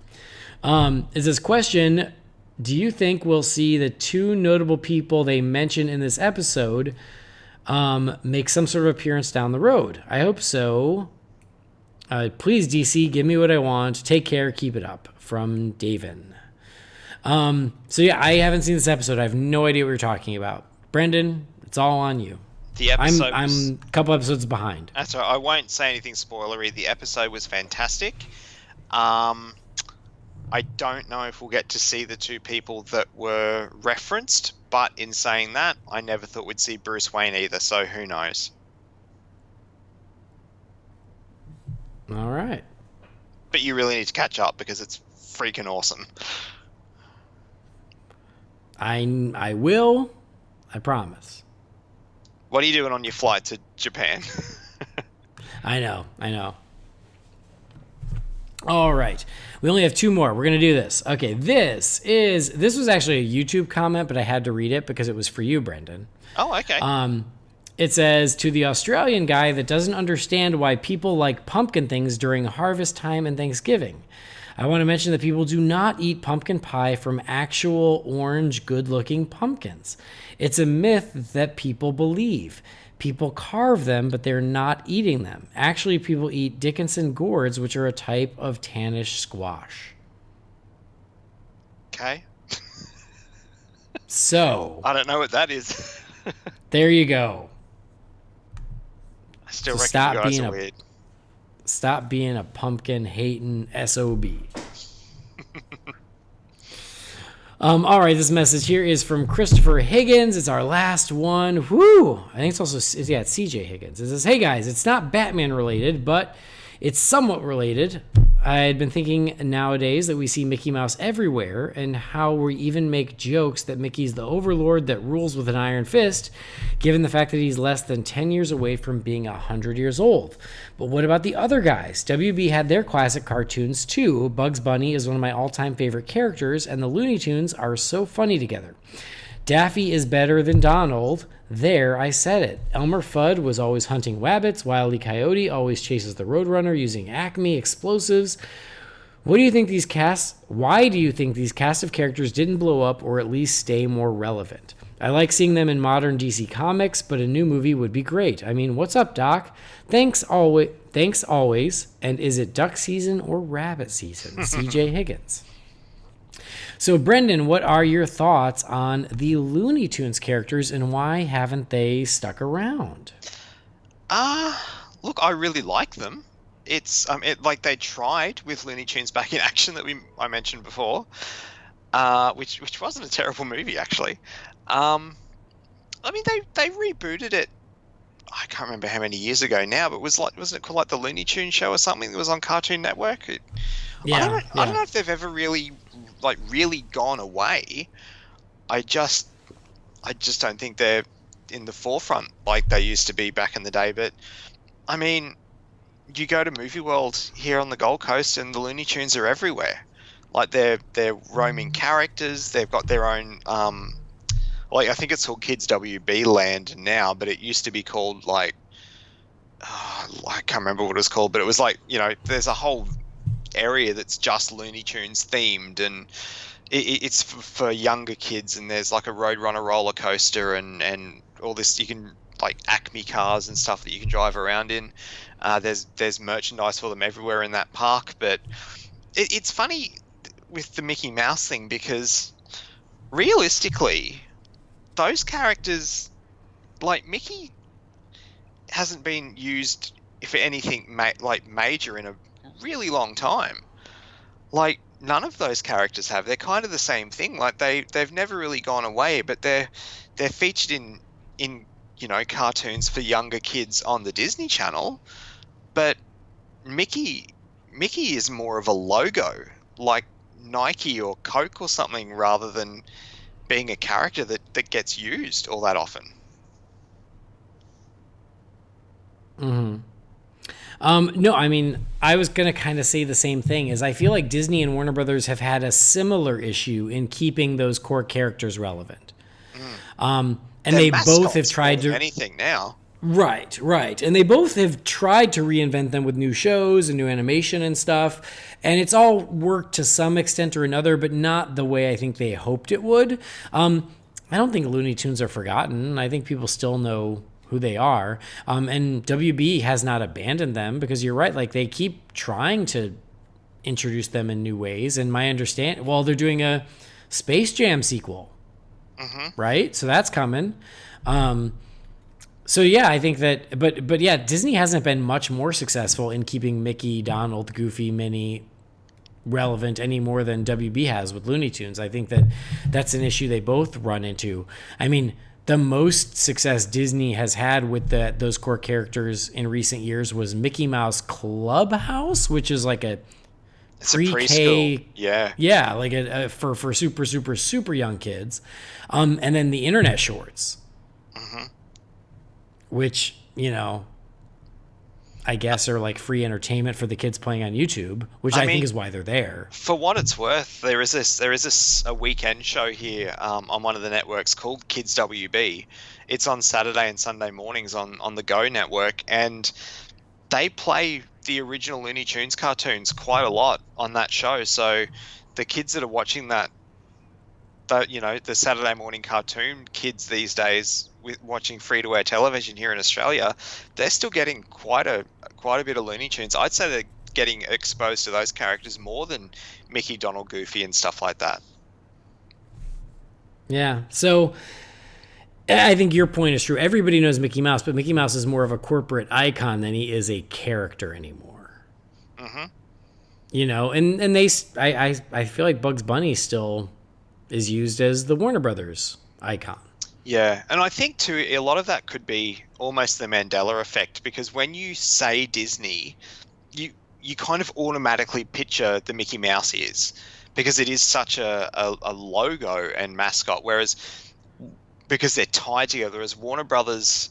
Is this question... Do you think we'll see the two notable people they mention in this episode make some sort of appearance down the road? I hope so. Please, DC, give me what I want. Take care. Keep it up. From Davin. So, yeah, I haven't seen this episode. I have no idea what you're talking about. Brendan, it's all on you. The episode I'm a couple episodes behind. That's all right. I won't say anything spoilery. The episode was fantastic. I don't know if we'll get to see the two people that were referenced, but in saying that, I never thought we'd see Bruce Wayne either, so who knows? All right. But you really need to catch up because it's freaking awesome. I will. I promise. What are you doing on your flight to Japan? I know. All right. We only have two more. We're going to do this. Okay, this was actually a YouTube comment, but I had to read it because it was for you, Brendan. Oh, okay. It says, to the Australian guy that doesn't understand why people like pumpkin things during harvest time and Thanksgiving. I want to mention that people do not eat pumpkin pie from actual orange, good-looking pumpkins. It's a myth that people believe. People carve them, but they're not eating them. Actually, people eat Dickinson gourds, which are a type of tannish squash. Okay. So. I don't know what that is. There you go. I still reckon you guys are weird. Stop being a pumpkin-hating SOB. All right, this message here is from Christopher Higgins. It's our last one. Woo! I think it's also, it's CJ Higgins. It says, hey guys, it's not Batman related, but it's somewhat related. I had been thinking nowadays that we see Mickey Mouse everywhere and how we even make jokes that Mickey's the overlord that rules with an iron fist, given the fact that he's less than 10 years away from being 100 years old. But what about the other guys? WB had their classic cartoons too. Bugs Bunny is one of my all-time favorite characters, and the Looney Tunes are so funny together. Daffy is better than Donald. There, I said it. Elmer Fudd was always hunting wabbits. Wile E. Coyote always chases the Roadrunner using Acme explosives. Why do you think these cast of characters didn't blow up or at least stay more relevant? I like seeing them in modern DC comics, but a new movie would be great. I mean, what's up, Doc? Thanks always. And is it duck season or rabbit season? CJ Higgins. So, Brendan, what are your thoughts on the Looney Tunes characters and why haven't they stuck around? Look, I really like them. It's like they tried with Looney Tunes Back in Action that I mentioned before, which wasn't a terrible movie actually. I mean, they rebooted it. can't remember how many years ago now, but wasn't it called like the Looney Tunes show or something that was on Cartoon Network? I don't know if they've ever really gone away. I just don't think they're in the forefront like they used to be back in the day. But I mean, you go to Movie World here on the Gold Coast and the Looney Tunes are everywhere. Like they're roaming characters. They've got their own I think it's called Kids WB Land now, but it used to be called I can't remember what it was called, but it was like, there's a whole area that's just Looney Tunes themed, and it's for younger kids, and there's like a Roadrunner roller coaster and all this. You can like Acme cars and stuff that you can drive around in. There's merchandise for them everywhere in that park, but it's funny with the Mickey Mouse thing because realistically, those characters, like Mickey, hasn't been used for anything major in a really long time. Like none of those characters have. They're kind of the same thing. Like they've never really gone away, but they're featured in cartoons for younger kids on the Disney Channel. But Mickey is more of a logo, like Nike or Coke or something, rather than being a character that gets used all that often. No, I mean, I was going to kind of say the same thing, is I feel like Disney and Warner Brothers have had a similar issue in keeping those core characters relevant. And they both have tried to... anything now. Right. And they both have tried to reinvent them with new shows and new animation and stuff. And it's all worked to some extent or another, but not the way I think they hoped it would. I don't think Looney Tunes are forgotten. I think people still know who they are. And WB has not abandoned them because you're right. Like they keep trying to introduce them in new ways. And my understanding, they're doing a Space Jam sequel, right? So that's coming. So yeah, I think that, but yeah, Disney hasn't been much more successful in keeping Mickey, Donald, Goofy, Minnie relevant any more than WB has with Looney Tunes. I think that's an issue they both run into. I mean, the most success Disney has had with those core characters in recent years was Mickey Mouse Clubhouse, which is like it's pre-K, yeah, like for super super super young kids, and then the internet shorts. Which, I guess are like free entertainment for the kids playing on YouTube, which I think is why they're there. For what it's worth, there is a weekend show here on one of the networks called Kids WB. It's on Saturday and Sunday mornings on the Go network, and they play the original Looney Tunes cartoons quite a lot on that show. So the kids that are watching that, the Saturday morning cartoon kids these days with watching free-to-air television here in Australia, they're still getting quite a bit of Looney Tunes. I'd say they're getting exposed to those characters more than Mickey, Donald, Goofy, and stuff like that. Yeah, so I think your point is true. Everybody knows Mickey Mouse, but Mickey Mouse is more of a corporate icon than he is a character anymore. And I feel like Bugs Bunny still is used as the Warner Brothers icon. Yeah, and I think too a lot of that could be almost the Mandela effect, because when you say Disney, you kind of automatically picture the Mickey Mouse ears, because it is such a logo and mascot, whereas because they're tied together as Warner Brothers,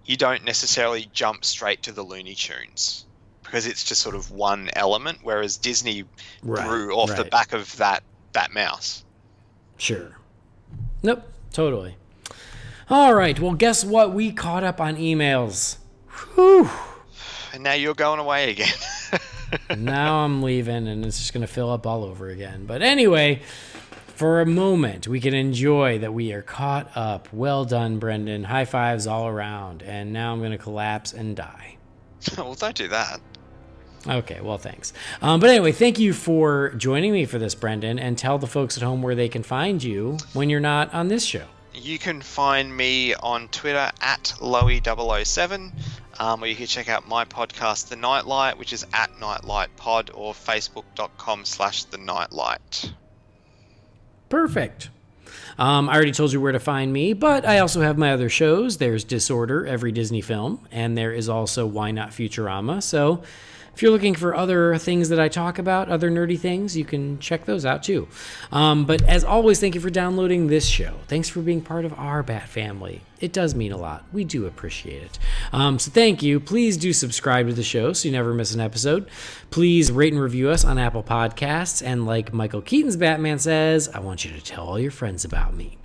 you don't necessarily jump straight to the Looney Tunes because it's just sort of one element, whereas Disney grew off the back of that mouse. Sure. Nope. Totally. All right. Well, guess what? We caught up on emails. Whew. And now you're going away again. Now I'm leaving, and it's just going to fill up all over again. But anyway, for a moment, we can enjoy that we are caught up. Well done, Brendan. High fives all around. And now I'm going to collapse and die. Well, don't do that. Okay, well, thanks. But anyway, thank you for joining me for this, Brendan, and tell the folks at home where they can find you when you're not on this show. You can find me on Twitter at Loey007, or you can check out my podcast, The Nightlight, which is at NightlightPod, or facebook.com/The Nightlight. Perfect. I already told you where to find me, but I also have my other shows. There's Disorder, every Disney film, and there is also Why Not Futurama. So if you're looking for other things that I talk about, other nerdy things, you can check those out too. But as always, thank you for downloading this show. Thanks for being part of our Bat family. It does mean a lot. We do appreciate it. So thank you. Please do subscribe to the show so you never miss an episode. Please rate and review us on Apple Podcasts. And like Michael Keaton's Batman says, I want you to tell all your friends about me.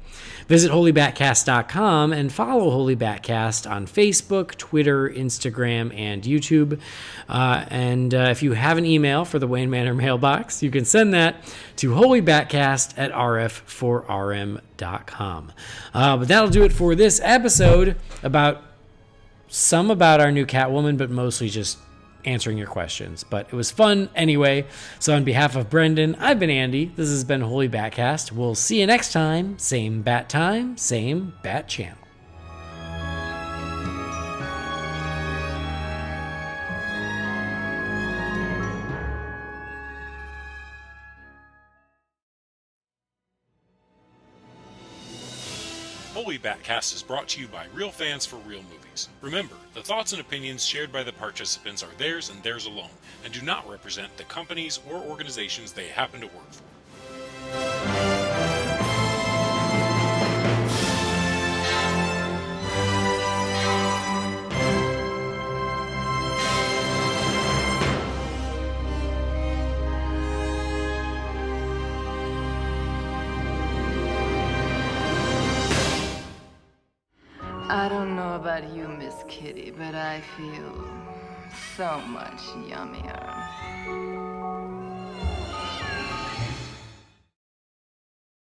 Visit holybatcast.com and follow Holy BatCast on Facebook, Twitter, Instagram, and YouTube. And if you have an email for the Wayne Manor mailbox, you can send that to holybatcast@rf4rm.com. But that'll do it for this episode about our new Catwoman, but mostly just answering your questions. But it was fun anyway. So on behalf of Brendan, I've been Andy. This has been Holy BatCast. We'll see you next time. Same bat time, same bat channel. Holy BatCast is brought to you by real fans for real movies. Remember, the thoughts and opinions shared by the participants are theirs and theirs alone, and do not represent the companies or organizations they happen to work for. I don't know about you, Miss Kitty, but I feel so much yummier.